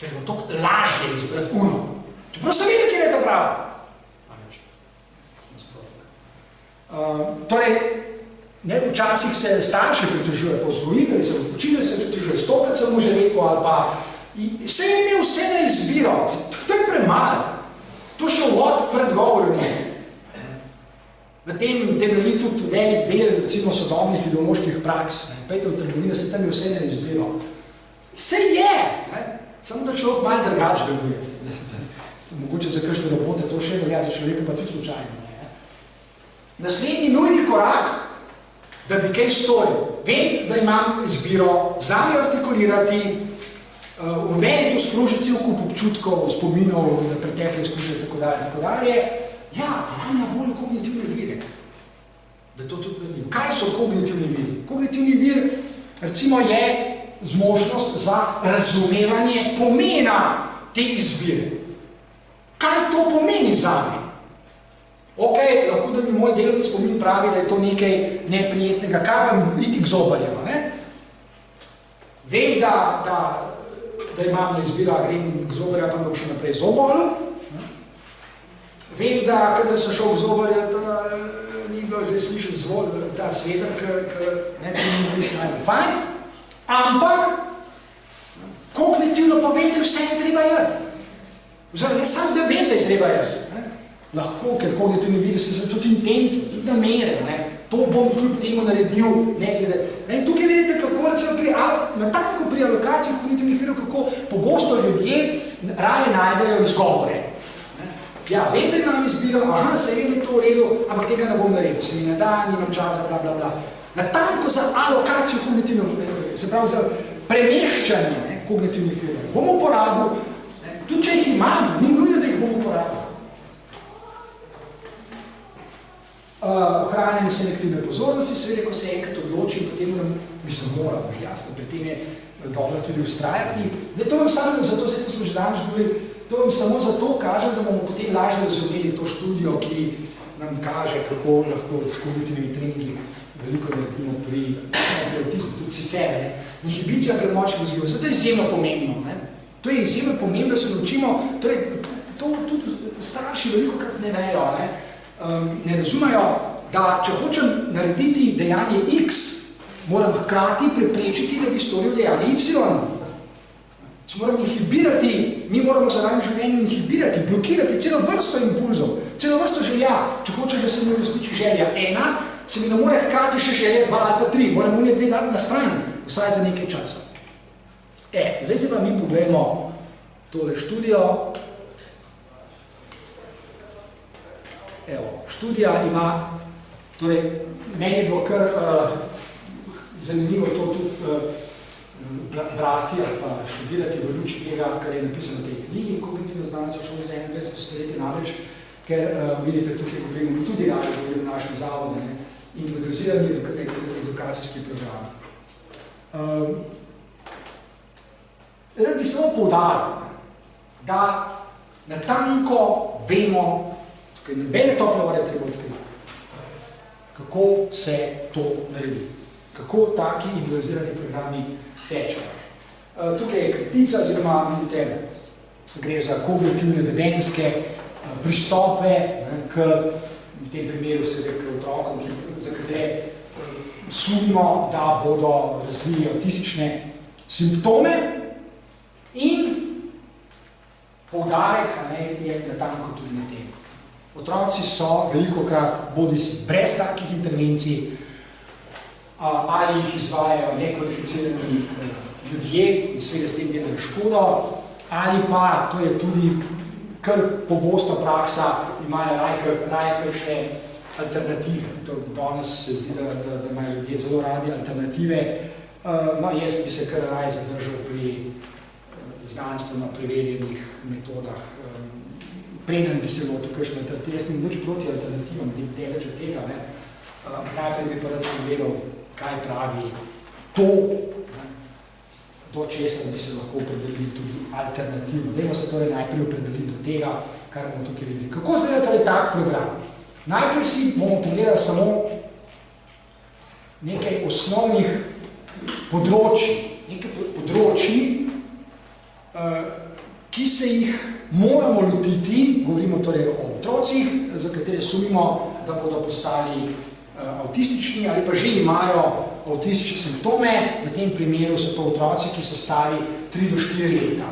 Ker je bilo tako lažje izbrati uno. Čeprav sem videl, kjer je ta prava. Torej, včasih se starši pritožujejo, pa vzgojitelji se učitelji se pritožujejo, stokrat sem mu že rekel, ali pa vse je imel vse na izbiro, to je premalo. To še uvod v predgovoru ni. V tem temelji tudi velik del, recimo, sodobnih ideoloških praks. Pejte v trgovino, se tam je vse na izbiro. Vse je, samo da človek malo drugače deluje. Mogoče za kakšne robote to še velja, za človeka pa tudi slučajno. Naslednji nujni korak, da bi kaj storil. Vem, da imam izbiro, znam jo artikulirati, v meni to sproži cel kup občutkov, spominov, da pretekle izkušnje, tako dalje. Ja, imam na voljo kognitivne vire, da to tudi naredim. Kaj so kognitivni viri? Kognitivni vir, recimo, je zmožnost za razumevanje pomena te izbire. Kaj to pomeni zame? Ok, lahko da mi moj delovni spomin pravi, da je to nekaj neprijetnega, kaj vam itik zobarjeva, ne? Vem, da imam na izbiro, grem k zobarja, pa bom še naprej zobolu. Vem, da kadar sem šel k zobarja, da ni bilo že slišati ta svedr, ki ni najbolj fajn, ampak kognitivno pa vem, da vse je treba jeti. Oziroma, ne samo, da vem, da je treba jeti. Lahko, ker kognitivni viri so tudi intence, tudi namere. To bom kljub temu naredil. In tukaj vidite, kako natanko pri alokaciji kognitivnih virov, kako pogosto ljudje raje najdejo izgovore. Ja, vem, da imam izbiro, se vem, da je to v redu, ampak tega ne bom naredil. Se mi ne da, nimam časa, bla, bla, bla. Natanko za alokacijo kognitivnih virov, se pravi za premeščanje kognitivnih virov. Bom uporabil, tudi če jih imam, ni nujno, da jih bom uporabil. Ohranjanje selektivne pozornosti, seveda, ko se enkrat odločim, potem bi se moral, jasno, pri tem je dobro tudi ustrajati. Zato smo že danes govorili, to vam samo zato kažem, da bomo potem lažje razumeli to študijo, ki nam kaže, kako lahko s kognitivnimi treningi veliko naredimo pri avtizmu, tudi sicer. Inhibicija predmočnih vzgibov, zato je izjemno pomembno. To je izjemno pomembno, da se naučimo, torej, to tudi starši velikokrat ne vejo, ne razumejo, da če hočem narediti dejanje X, moram hkrati preprečiti, da bi storil dejanje Y. Se moram inhibirati, mi moramo v zadnjem življenju inhibirati, blokirati celo vrsto impulzov, celo vrsto želja. Če hočeš, da se mi uresniči želja 1, se mi ne more hkrati še želja 2 ali pa 3, moram unije 2 dati na strani, vsaj za nekaj časa. Zdaj se pa mi pogledamo tole študijo. Študija ima, torej, meni je bilo kar zanimivo to tudi brati ali pa študirati v luči tega, kar je napisano v tej knjigi, kognitivno znanost v šoli za 21. stoletje, namreč, ker vidite, tukaj govorimo tudi radi v našem zavodu, individualizirani edukacijski program. Rad bi samo poudaril, da natanko vemo, tukaj nobene tople vode treba odkriti, kako se to naredi, kako taki individualizirani programi tečejo. Tukaj je kratica, oziroma vidite, gre za kognitivne vedenjske pristope, v tem primeru seveda k otrokom, za katere sumimo, da bodo razvili avtistične simptome in poudarek je natanko tudi na tem. Otroci so velikokrat bodisi brez takih intervencij ali jih izvajajo nekvalificirani ljudje in seveda s tem delajo škodo, ali pa, to je tudi kar pogosta praksa, imajo raje kakšne alternative. Danes se zdi, da imajo ljudje zelo radi alternative. Jaz bi se kar raje zadržal pri znanstveno preverjenih metodah. Preden bi se lotil kakšne alternative, jaz ne moč proti alternativam, bi deleč od tega. Najprej bi pa rad pogledal kaj pravi to, do česa bi se lahko opredelili tudi alternativno. Dajmo se torej najprej opredeliti do tega, kar bomo tukaj videli. Kako izgleda torej tak program? Najprej si bomo pogledali samo nekaj osnovnih področji, ki se jih moramo lotiti, govorimo torej o otrocih, za katere sumimo, da bodo postali avtistični ali pa že imajo avtistične simptome. V tem primeru so to otroci, ki so stari 3 do 4 leta.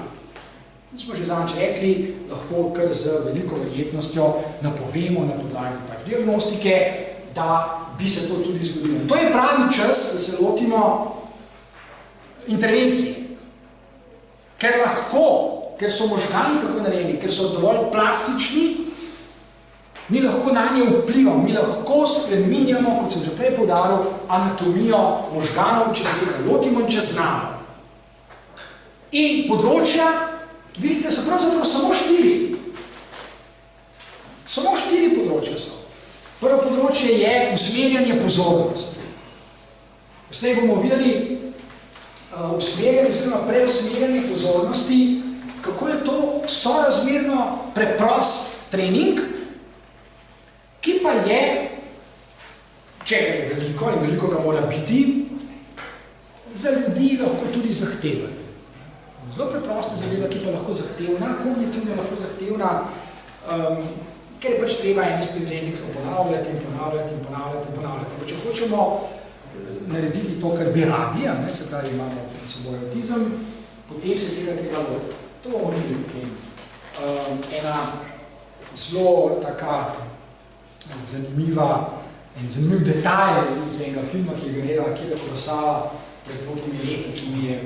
Smo že zadnjič rekli, lahko kar z veliko verjetnostjo napovemo na podlagi pač diagnostike, da bi se to tudi zgodilo. To je pravi čas, da se lotimo intervencije. Ker so možgani tako narejeni, ker so dovolj plastični, mi lahko na nje vplivamo, mi lahko spreminjamo, kot sem že prej poudaril, anatomijo možganov, če se tega lotimo in če znamo. In področja, vidite, so pravzaprav samo 4. Samo 4 področja so. Prvo področje je usmerjanje pozornosti. Zdaj bomo videli usmerjanje, oziroma preusmerjanje pozornosti, kako je to sorazmerno preprost trening, ki pa je, če ga je veliko in veliko ga mora biti, za ljudi lahko tudi zahteven. Zelo preprosta zadeva, ki pa lahko zahtevna, kognitivno lahko zahtevna, ker je pač treba ene stvari ponavljati in ponavljati in ponavljati in ponavljati. Pa če hočemo narediti to, kar bi radi, se pravi, imamo pred seboj avtizem, potem se tega treba lotiti. To bomo videli potem. Ena zelo taka zanimiv detalj iz enega filma, ki ga gleda Akira Kurosawa pred mnogimi leti, ki mi je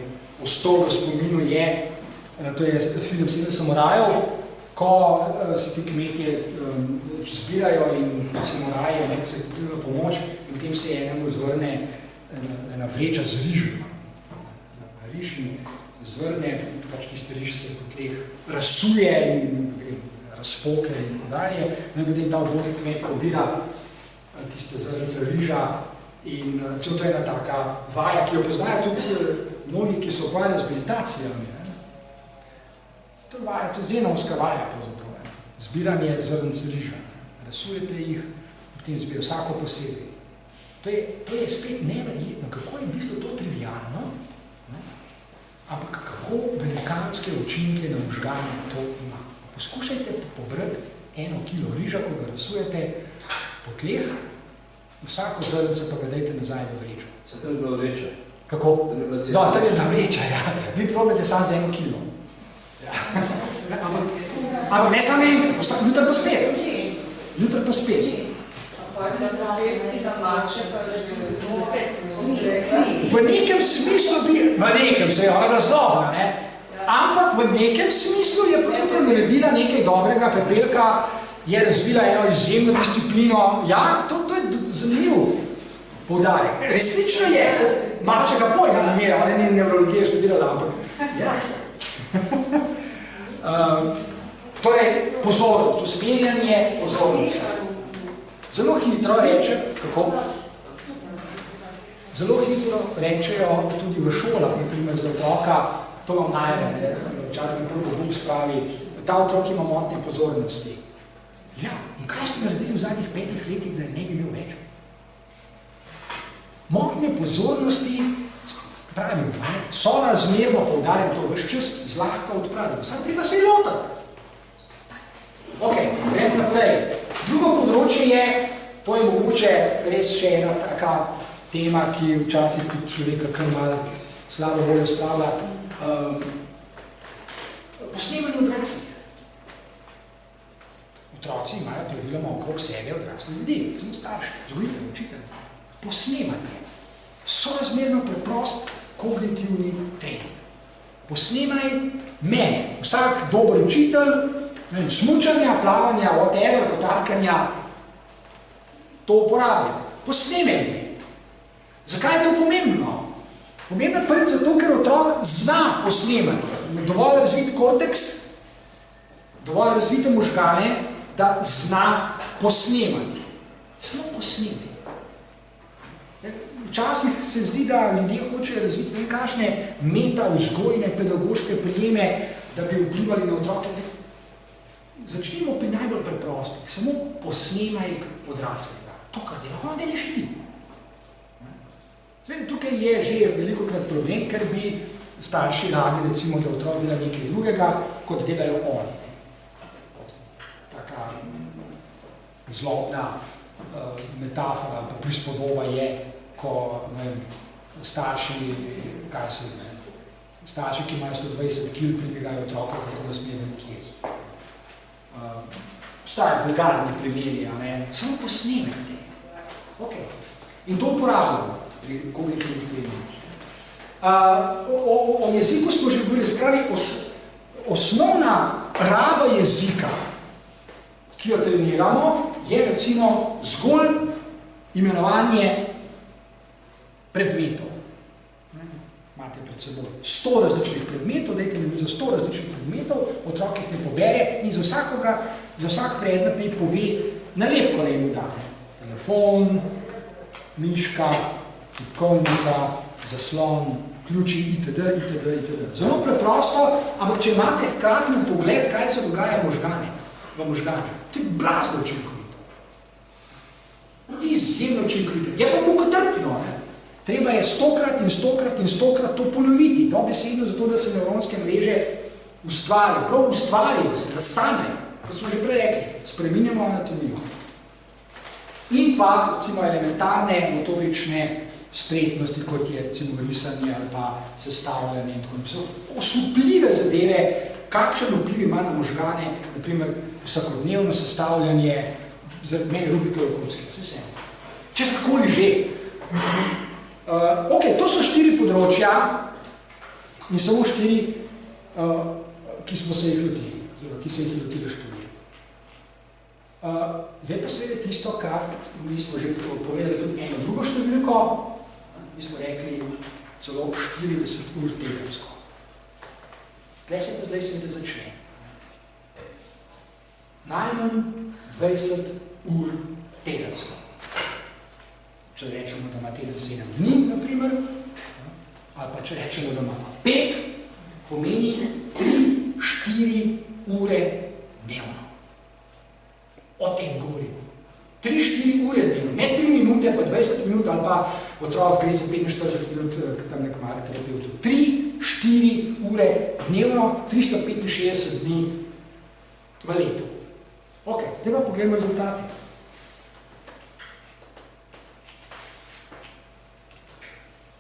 ostal v spominu, to je film 7 samurajev, ko se ti kmetje zbirajo in samuraje se potrebujo pomoč in potem se enemu zvrne ena vreča z rižem. Riž in zvrne, pač tisti riž se po tleh razsuje in razpoke in tako dalje. In potem ta odbori kmet pobira tiste zrnce riža in celo to je ena taka vaja, ki jo poznajo tudi mnogi, ki so ukvarjali z meditacijami. To je vaja, to je zenovska vaja pravzaprav. Zbiranje zrnce riža. Razsujete jih, potem zbirajo vsako posebej. To je spet neverjetno, kako je v bistvu to trivialno, ampak kako velikanske učinke na možgane to ima. Poskušajte pobrati 1 kilo riža, ko ga razsujete po tleh, vsako zrnce pa ga dajte nazaj v vrečo.
Se to je bilo vreča?
Kako? Da, to je bila vreča, ja. Vi probajte samo za 1 kilo. Ampak ne samo enkrat, jutri pa spet. Jutri pa spet. V nekem smislu se je ona razdobna, ne? Ampak v nekem smislu je pravzaprav naredila nekaj dobrega, Pepelka je razvila eno izjemno disciplino. Ja, to je zanimiv poudarek. Resnično je, mačega pojma ne imela, ona ni nevrologije študirala, ampak ja. Torej, pozornost, usmerjanje pozornosti. Zelo hitro reče, kako? Zelo hitro rečejo tudi v šolah, naprimer za otroka, to vam najde, včasih mi prvo Bog spravi, ta otrok ima motnje pozornosti. Ja, in kaj ste naredili v zadnjih 5 letih, da je ne bi imel več? Motnje pozornosti, pravim, sorazmerno poudarjam to vse čas, zlahka odpravim. Samo treba se je lotati. Ok, gremo naprej. Drugo področje je, to je mogoče res še ena taka tema, ki včasih tudi človeka kar malo slabo voljo spravlja. Posnemanje odraslih. Otroci imajo praviloma okrog sebe odrasli ljudi, samo starši, vzgojitelji, učitelji. Posnemanje. Sorazmerno preprost kognitivni trening. Posnemaj mene. Vsak dober učitelj, smučanja, plavanja, whatever, kotarkanja, to uporablja. Posnemaj me. Zakaj je to pomembno? Pomembno je prvič zato, ker otrok zna posnemati. Dovolj razvit korteks, dovolj razvite možgane, da zna posnemati. Samo posnemaj. Včasih se zdi, da ljudje hočejo razviti nekakšne meta-vzgojne pedagoške prijeme, da bi vplivali na otroke. Začnimo pri najbolj preprostih, samo posnemaj odraslega. To, kar dela, on delaš ti. Zdaj, tukaj je že velikokrat problem, ker bi starši radi, recimo, da otrok dela nekaj drugega, kot delajo oni. Taka zlobna metafora, pa prispodoba je, ko starši, starši, ki imajo 120 kg, pribjegajo otroka, kako da smejo nekje. Obstajajo vulgarni primeri, samo posnemajte. Okay. In to uporabljamo pri kognitivnih primerih. O jeziku smo že govorili, spravi, osnovna raba jezika, ki jo treniramo, je recimo zgolj imenovanje predmetov. Imate pred seboj 100 različnih predmetov, dajte mi za 100 različnih predmetov, otrok jih ne pobere in za vsak predmet ne pove nalepko, ne mu da. Telefon, miška, tipkovnica, zaslon, ključi, itd., itd., itd. Zelo preprosto, ampak če imate hkratni pogled, kaj se dogaja v možgani, to je blazno učinkovito. Izjemno učinkovito. Je pa mukotrpno, ne? Treba je 100krat in 100krat in 100krat to ponoviti, dobesedno zato, da se nevronske mreže ustvarijo, prav ustvarijo se, nastanejo, kot smo že prej rekli, spreminjamo anatomijo. In pa, recimo, elementarne motorične spretnosti, kot je, recimo, risanje ali pa sestavljanje in tako naprej. Osupljive zadeve, kakšen vpliv ima na možgane, naprimer, vsakodnevno sestavljanje, zaradi meni rubrike okoljske, vse. Če se kakoli že. Ok, to so 4 področja in samo 4, ki smo se jih lotili, oziroma ki se jih lotili študije. Zdaj pa seveda tisto, kar mi smo že povedali tudi eno drugo številko, mi smo rekli celo 40 ur tedensko. Tle se pa zdaj seveda začne. Najmanj 20 ur tedensko. Če rečemo, da ima teden 7 dni, naprimer, ali pa če rečemo, da ima 5, pomeni 3-4 ure dnevno. O tem govorimo. 3-4 ure dnevno, ne 3 minute, pa 20 minut, ali pa otrok gre za 45 minut tam nek malek terapeutu. 3-4 ure dnevno, 365 dni v letu. Ok, zdaj pa pogledamo rezultate.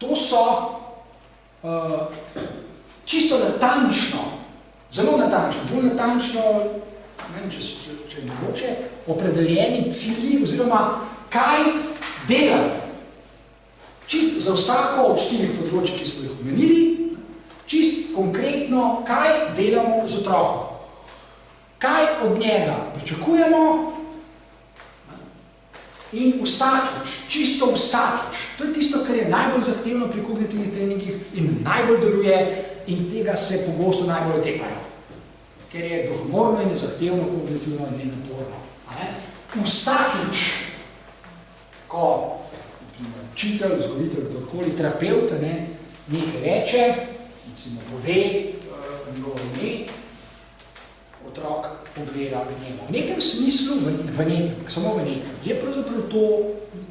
To so čisto natančno, zelo natančno, bolj natančno, ne vem, če je mogoče, opredeljeni cilji oziroma kaj delajo. Čisto za vsako od 4 področij, ki smo jih omenili, čisto konkretno, kaj delamo z otrokom. Kaj od njega pričakujemo in vsakič, čisto vsakič. To je tisto, kar je najbolj zahtevno pri kognitivnih treningih in najbolj deluje in tega se pogosto najbolj otepajo. Ker je dohmorno in zahtevno kognitivno in naporno. Vsakič, ko učitelj, vzgojitelj, kdorkoli, terapeut nekaj reče, recimo pove njegovo ime, otrok pogleda v njemu. V nekem smislu, samo v nekem, je pravzaprav to,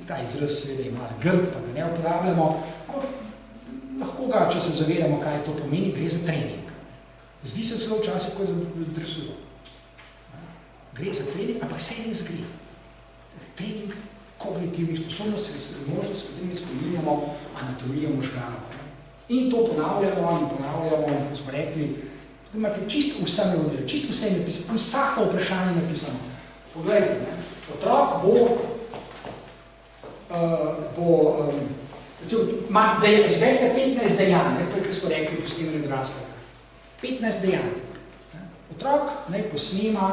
ta izraz seveda je malo grd, pa ga ne uporabljamo, lahko ga, če se zavedamo, kaj to pomeni, gre za trening. Zdi se celo včasih, kot za dresuro. Gre za trening, ampak se res gre. Trening kognitivnih sposobnosti, možnosti, s katerimi spominjamo anatomijo možganov. In to ponavljamo in ponavljamo, kot smo rekli, imate čisto vse nevodile, čisto vse je napisano, vsako vprašanje je napisano. Poglejte, otrok izberite 15 dejanj, kar smo rekli po snemanje odraslega. 15 dejanj. Otrok naj posnema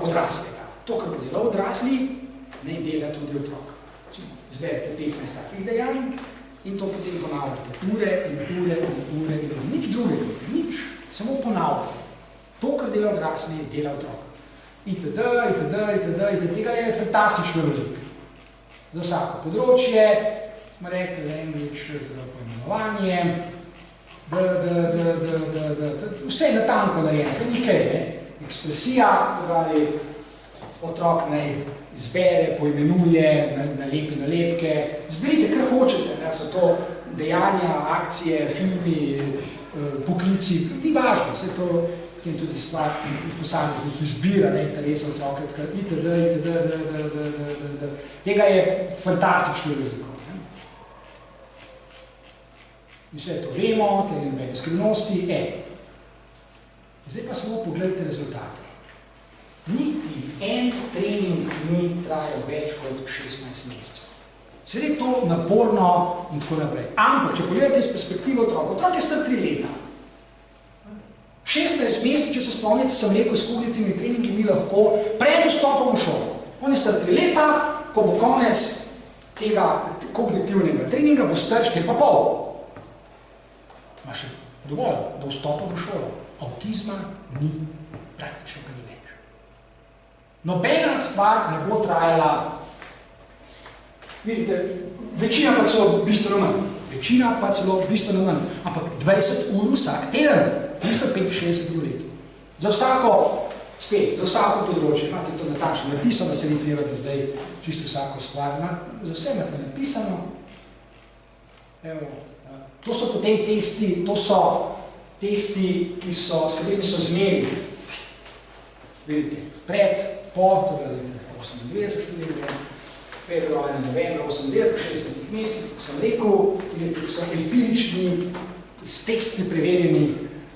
odraslega. To, kar bo delal odrasli, naj dela tudi otrok. Izberite 15 takih dejanj in to potem ponavljate. Ure in ure in ure in ure. Nič drugega, nič. Samo ponavljate. To, kar dela odrasli, dela otrok. itd. Tega je fantastično veliko. Za vsako področje smo rekli, language, poimenovanje, vse natanko narejeno, to ni kaj, ne? Ekspresija, pravi, otrok naj izbere, poimenuje, nalepi nalepke, zberite, kar hočete, da so to dejanja, akcije, filmi, poklici, ni važno, vse to potem tudi stvar posameznih izbira, ne, interesa otroka, itd. Tega je fantastično veliko. In vse to vemo, te nobene skrivnosti, Zdaj pa samo pogledajte rezultate. Niti en trening ni trajal več kot 16 mesecev. Seveda je to naporno in tako naprej. Ampak, če pogledate iz perspektive otroka, otrok je star 3 leta. 16 mesecev, če se spomnite, sem rekel, s kognitivnimi treningi mi lahko pred vstopom v šolo. On je star 3 leta, ko bo konec tega kognitivnega treninga, bo star 4,5. Ma še dovolj, da vstopa v šolo. Avtizma ni, praktično ga ni več. Nobena stvar ne bo trajala, vidite, večina pa celo bistveno manj, ampak 20 ur vsak teden, 365 ur leto. Za vsako področje, imate to natančno napisano, da se ni treba, da zdaj čisto vsako stvar, za vse imate napisano. Evo, to so potem testi, s katerimi so zmeri. Vidite, pred, po, to je 98 študiranja, februarja, novembra, 98, po 16 mesecih, kot sem rekel, vidite, so empirični, s testni preverjeni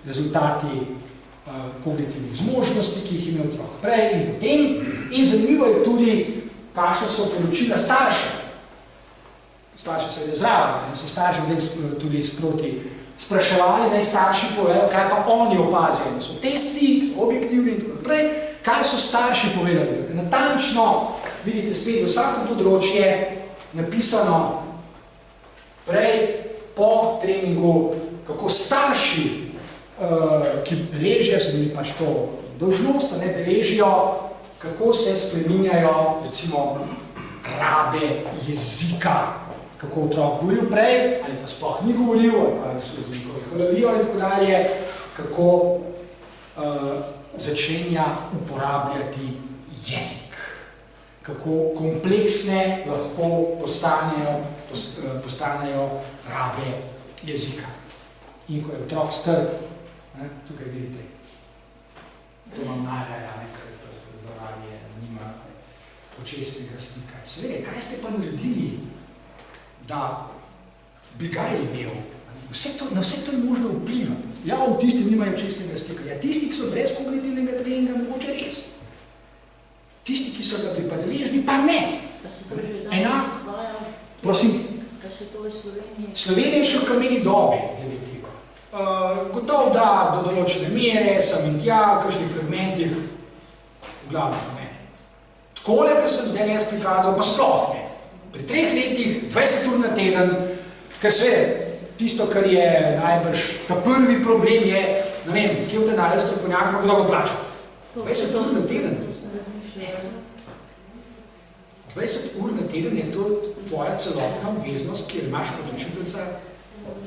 rezultati kognitivnih zmožnosti, ki jih ima otrok prej in potem. In zanimivo je tudi, kakšna so poročila staršev. Starši so zraven, so starši tudi sproti spraševali, naj starši povedali, kaj pa oni opazijo. So testi, so objektivni in tako naprej. Kaj so starši povedali? Natančno, vidite spet za vsako področje napisano prej, po treningu, kako starši, ki beležijo, so bili pač to dolžnost, ne beležijo, kako se spreminjajo, recimo, rabe jezika, kako otrok govoril prej, ali pa sploh ni govoril, ali pa so razlikovali hvalalijo in tako dalje, kako začenja uporabljati jezik, kako kompleksne lahko postanejo rabe jezika. In ko je otrok star, tukaj vidite, to imam najraja, ker zdravanje nima očesnega stika. Seveda, kaj ste pa naredili, da bi ga imel? Na vse to je možno vplivati. Ja, tisti nimajo očesnega stika. Ja, tisti, ki so brez kognitivnega treninga, mogoče res. Tisti, ki so ga pripadeležni, pa ne. Enak. Prosim.
Kaj se to v Sloveniji?
Slovenija je še v kameni dobi, glede tega. Gotovo da do določene mere, sem in tja, v kakšnih fragmentih, v glavnem ne. Takole, kar sem zdaj jaz prikazal, pa sploh ne. Pri 3 letih, 20 ur na teden, ker se tisto, kar je najbrž, ta prvi problem je, ne vem, kje v te najde strokovnjaka, kdo ga plača. 20 ur na teden. 20 ur na teden je to tvoja celotna obveznost, kjer imaš kot učiteljica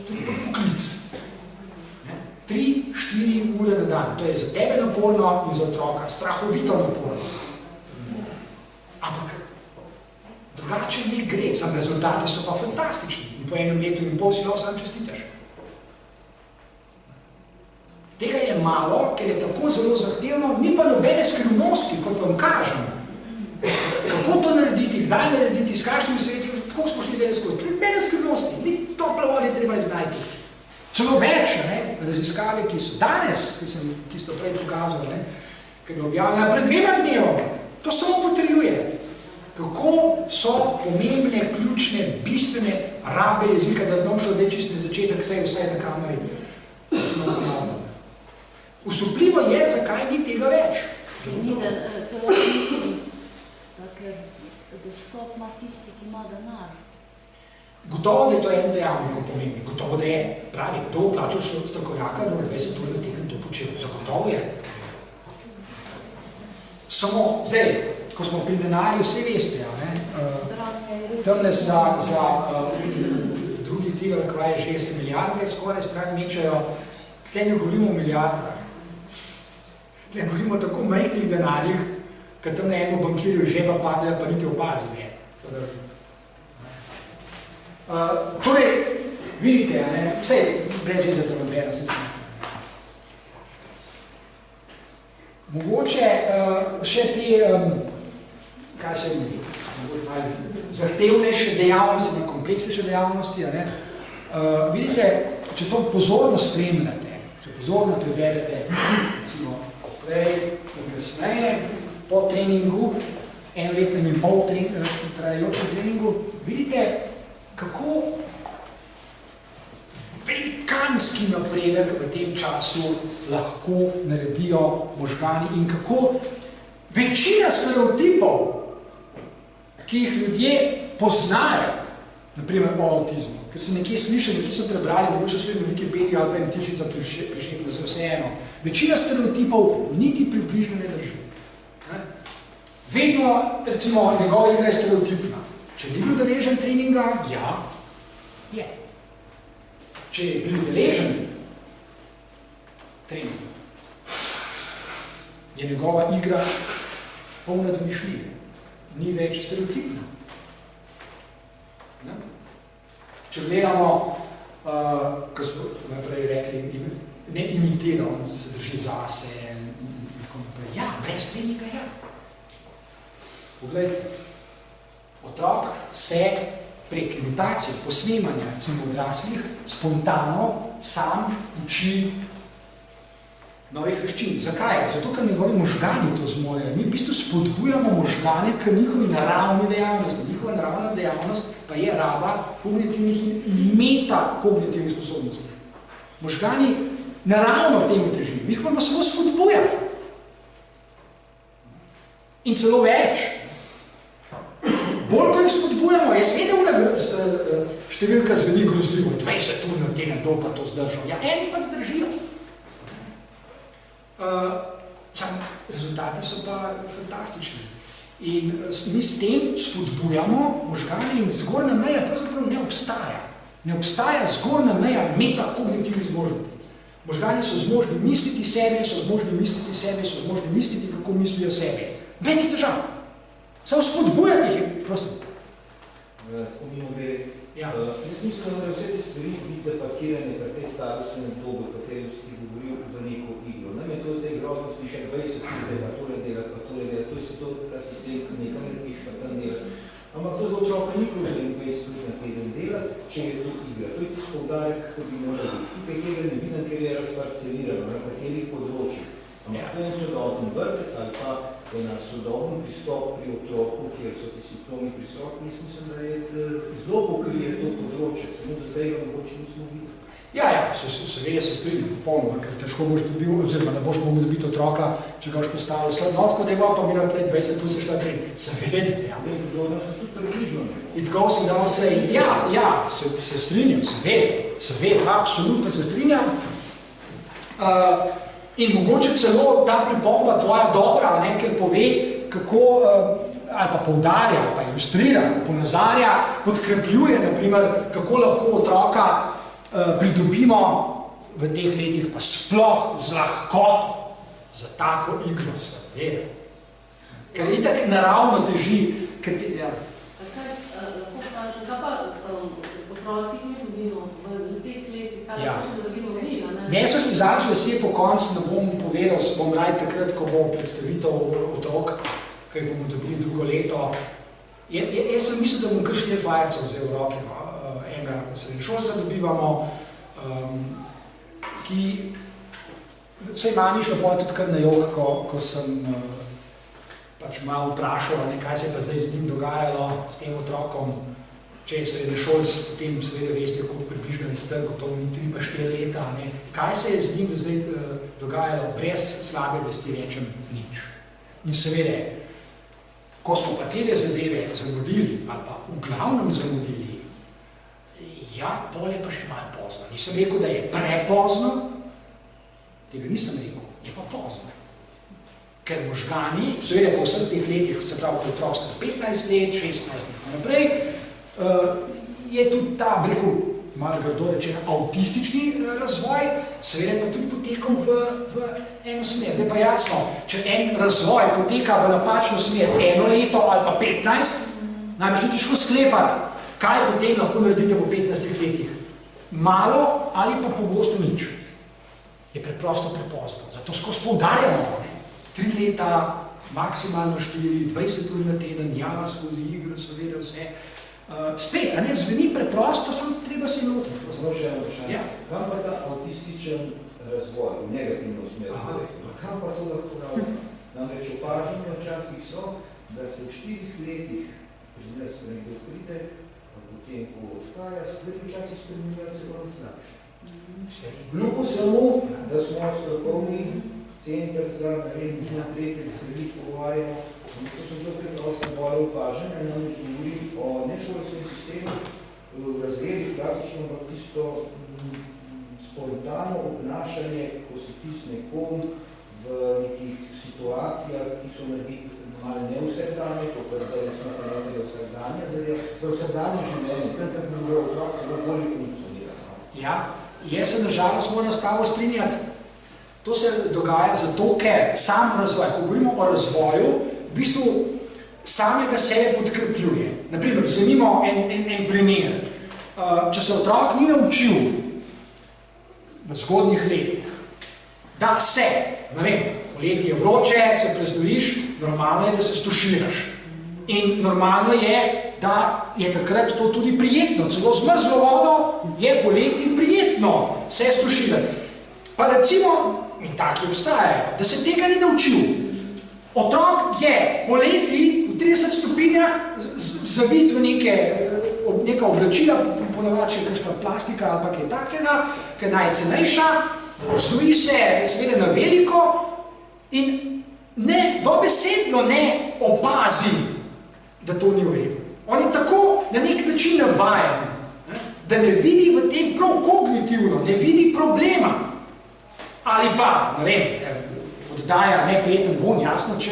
tudi poklic. 3-4 ure na dan. To je za tebe naporno in za otroka strahovito naporno. Ampak drugače ne gre, sam rezultati so pa fantastični. In po 1 letu in pol si lahko sam čestitaš. Tega je malo, ker je tako zelo zahtevno, ni pa nobene skrivnosti, kot vam kažem. Kako to narediti, kdaj narediti, s kakšnimi sredstvi, tako smo šli zdaj skozi. Nobene skrivnosti, ni tople vode treba iznajti. Celo več, raziskave, ki so danes, ki sem tisto prej pokazal, ki je objavljena pred 2 dnevoma, to samo potrjuje, kako so pomembne, ključne, bistvene rabe jezika, da znam šel zdaj čisto na začetek, vse na kameri. Usupljivo je, zakaj ni tega več.
Ni, da to mislim, ker dostop ima tisti, ki ima denar.
Gotovo, da je to en dejavnik pomembni, gotovo, da je, pravi, kdo plačal strokovnjaka, da 20 ur na teden to počel, zagotovo je. Samo, zdaj, ko smo pri denarju, vse veste, tamle za drugi tega, kva je 60 milijarde, skoraj stran mečajo, tle ne govorimo o milijardah. Tle govorimo o tako majhnih denarjih, kad tam eno bankirju žeba padajo, pa niti opazi ne. Torej, vidite, vse brez veze da nobena se zna. Mogoče še te, kaj se mi, zahtevnejše dejavnosti, kompleksnejše dejavnosti, vidite, če to pozorno spremljate, če pozorno preberete, recimo, prej in kasneje, po treningu, enoletnem in pol trajajočem treningu, vidite, kako velikanski napredek v tem času lahko naredijo možgani in kako večina stereotipov, ki jih ljudje poznajo, naprimer o avtizmu, ker so nekje slišali, nekje so prebrali, mogoče so v Wikipediji ali pa jim tičica prišepila za vseeno. Večina stereotipov niti približno ne drži. Vedno, recimo, njegova igra je stereotipna. Če ni bil deležen treninga, ja, je. Če je bil deležen treninga, je njegova igra polna domišljije. Ni več stereotipna. Če gledamo, ko smo naprej rekli, ne imitira, on se drži zase in tako naprej. Ja, brez treninga, ja. Poglej, otrok se prek imitacije, posnemanja, recimo odraslih, spontano sam uči novih veščin. Zakaj? Zato, ker njegovi možgani to zmorejo. Mi v bistvu spodbujamo možgane k njihovi naravni dejavnosti. Njihova naravna dejavnost pa je raba kognitivnih in metakognitivnih sposobnosti. Možgani naravno temu težijo. Mi jih moramo samo spodbujati. In celo več. Bolj, ko jih spodbujamo, jaz vedem, številka zveni grozljivo, 20 ur na teden, kdo pa to zdržal. Ja, eni pa zdržijo. Rezultati so pa fantastični. In mi s tem spodbujamo možgane in zgornja meja pravzaprav ne obstaja. Ne obstaja zgornja meja metakognitivnih zmožnosti. Možgani so zmožni misliti sebe, so zmožni misliti, kako mislijo sebe. Benih težav. Samo spodbujati jih, prosim.
Tako mi uveri.
Ja.
Jaz mislim, da vse te stvari biti zapakirane pri tej starostnem dobu, v katerem si ti govoril v neko igro. Nam je to zdaj grozno slišati 20 let, pa tole delati, to je se to, ta sistem, ki nekam retiš, pa tam delaš. Ampak to za otroka ni problem 20 let na teden delati, če je to igra. To je tisto poudarek, kako bi morali. Tukaj tega ne vidim, ker je razparcelirano, na katerih področjih. Ampak to je sodobni vrtec ali pa ena sodobni pristop pri otroku, kjer so ti simptomi prisotni, jaz mislim, da je zelo pokrije to področje, samo do zdaj ga mogoče nismo videli.
Ja, seveda se strinjam popolnoma, ker težko boš dobil, oziroma ne boš mogel dobiti otroka, če ga boš postavil sladno, tako da je pa mi na tle 20 plus šla tren. Seveda, ja.
Pozornost je tudi približno.
It goes without saying, ja, se strinjam, seveda, absolutno se strinjam. In mogoče celo ta pripomba tvoja dobra, ker pove, kako, ali pa poudarja, ali pa ilustrira, ponazarja, podkrepljuje, naprimer, kako lahko otroka pridobimo v teh letih pa sploh z lahkoto za tako igro, seveda. Ker itak naravno teži, ja.
Kaj lahko kažem, kaj pa otroci vidimo v teh letih, kaj lahko da vidimo mi, ne?
Ne so začeli, da si je po koncu, ne bom povedal, bom raj takrat, ko bo predstavitev otrok, kaj bomo dobili drugo leto. Jaz sem mislil, da bom kar 4 vajercev vzel v roke, enega srednješolca dobivamo, ki se je mani šlo potem tudi kar na jok, ko sem pač malo vprašal, kaj se je pa zdaj z njim dogajalo, s tem otrokom. Če je srednješolc, potem seveda veste, kako približno je strgo, to ni 3 pa 4 leta. Kaj se je z njim do zdaj dogajalo, brez slabe vesti rečem nič. In seveda, ko smo pa tele zadeve zamudili, ali pa v glavnem zamudili, ja, pol je pa že malo pozno. Nisem rekel, da je prepozno, tega nisem rekel, je pa pozno. Ker možgani, seveda po vseh teh letih, se pravi, ko je otrok star 15 let, 16 let in naprej, je tudi ta, rekel, malo grdo rečeno, avtistični razvoj, seveda pa tudi potekal v eno smer. Zdaj pa jasno, če en razvoj poteka v napačno smer 1 leto ali pa 15, najbolj ni težko sklepati, kaj potem lahko naredite po 15 letih. Malo ali pa pogosto nič. Je preprosto prepozno. Zato skozi poudarjamo, 3 leta, maksimalno 4, 20 ur na teden, ja, skozi igro, seveda vse. Spet, a ne, zveni preprosto, samo treba se lotiti.
Samo še eno vprašanje.
Ja.
Kam pa ta avtističen razvoj, v negativno smer, kam pa to lahko ravno? Namreč opažamo včasih so, da se v 4 letih pri nas nekdo pride, potem, ko odhaja, stvari včasih spremenjajo celo na slabše. Kljub samo, da smo strokovni center za na tretje, da se veliko pogovarjamo, to so zelo preprosto bolj opažene, namreč govori o nešolskem sistemu, v razredi klasično pa tisto spontano obnašanje, ko se tisne kom v nekih situacijah, ki so narediti malo nevsakdanje, to kar da smo ponavljali vsakdanje zadeva, to vsakdanje življenje, tam bi bilo otrok celo bolje funkcionirati.
Ja, jaz se nažalost moram s tabo strinjati. To se dogaja zato, ker sam razvoj, ko govorimo o razvoju, v bistvu samega sebe podkrepljuje. Naprimer, vzemimo en primer. Če se otrok ni naučil v zgodnjih letih, da se, ne vem, poleti je vroče, se preznojiš, normalno je, da se stuširaš. In normalno je, da je takrat to tudi prijetno. Celo z mrzlo vodo je poleti prijetno se stuširati. Pa recimo, in taki obstajajo, da se tega ni naučil. Otrok je poleti v 30 stopinjah zavit v neka oblačila, ponavadi je kakšna plastika ali pa kaj takega, ki je najcenejša, stoji se seveda na veliko in dobesedno ne opazi, da to ni v redu. On je tako na nek način navajen, da ne vidi v tem prav kognitivno, ne vidi problema. Ali pa, ne vem, oddaja neprijeten von, jasno, če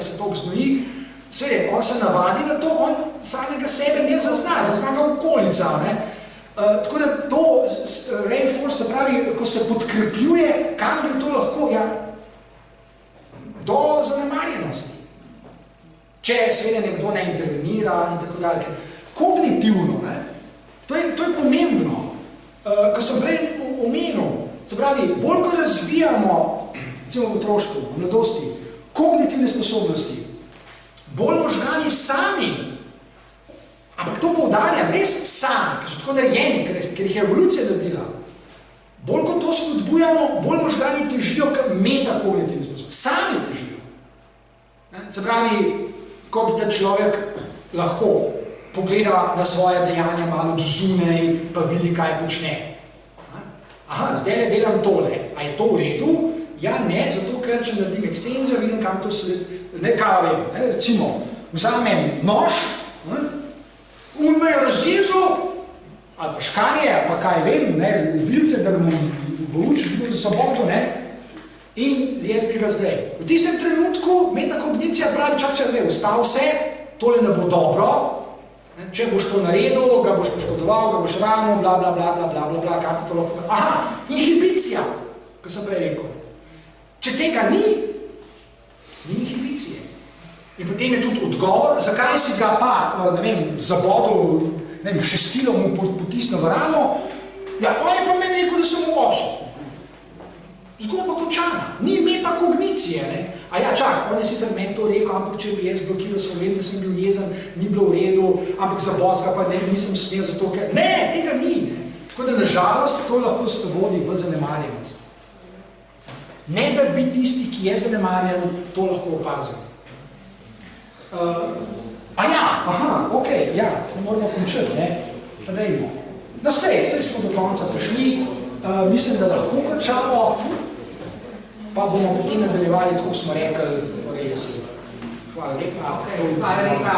se toliko znoji, seveda, on se navadi na to, on samega sebe ne zazna ga okolica, ne. Tako da to reinforce, se pravi, ko se podkrepljuje, kam gre to lahko, ja, do zanemarjenosti. Če seveda nekdo ne intervenira in tako dalje. Kognitivno, ne, to je pomembno, ko sem prej omenil, se pravi, bolj ko razvijamo, recimo v otroštvu, v mladosti, kognitivne sposobnosti, bolj možgani sami, ampak to poudarjam, res sami, ker so tako narejeni, ker jih je evolucija naredila, bolj ko to spodbujamo, bolj možgani težijo k metakognitivne sposobnosti. Sami težijo. Se pravi, kot da človek lahko pogleda na svoje dejanja malo do zunaj, pa vidi, kaj počne. Aha, zdaj le delam tole. A je to v redu? Ja, ne, zato ker če naredim ekstenzijo, vidim, kam to sled... Ne, kaj vem, recimo, vzamem nož, on me je razjezil, ali pa škarje, ali pa kaj vem, vilce, da mu v uč za soboto, in jaz bi ga zdaj. V tistem trenutku metakognicija pravi, čak, ustav se, tole ne bo dobro, če boš to naredil, ga boš poškodoval, ga boš ranil, bla, bla, bla, bla, bla, bla, bla, kako to lahko... Aha, inhibicija, ko sem prej rekel. Če tega ni inhibicije. In potem je tudi odgovor, zakaj si ga pa, ne vem, zabodil, ne vem, šestilo mu potisnil v rano, ja, on je pa meni rekel, da sem mu osel. Zgodba končana, ni metakognicije, ne. A ja, čak, on je sicer meni to rekel, ampak če bi jaz blokiral svoj vem, da sem bil jezen, ni bilo v redu, ampak za bozga pa nisem smel, zato ker... Ne, tega ni, ne. Tako da, nažalost, to lahko se vodi v zanemarjenost. Ne, da bi tisti, ki je zanemarjen, to lahko opazil. Okej, se moramo končati, ne. Pa dajmo. No, sej smo do konca prišli, mislim, da lahko končamo, pa bomo potem nadaljevali, tako smo rekli, torej jesi. Hvala lepa.
Hvala lepa.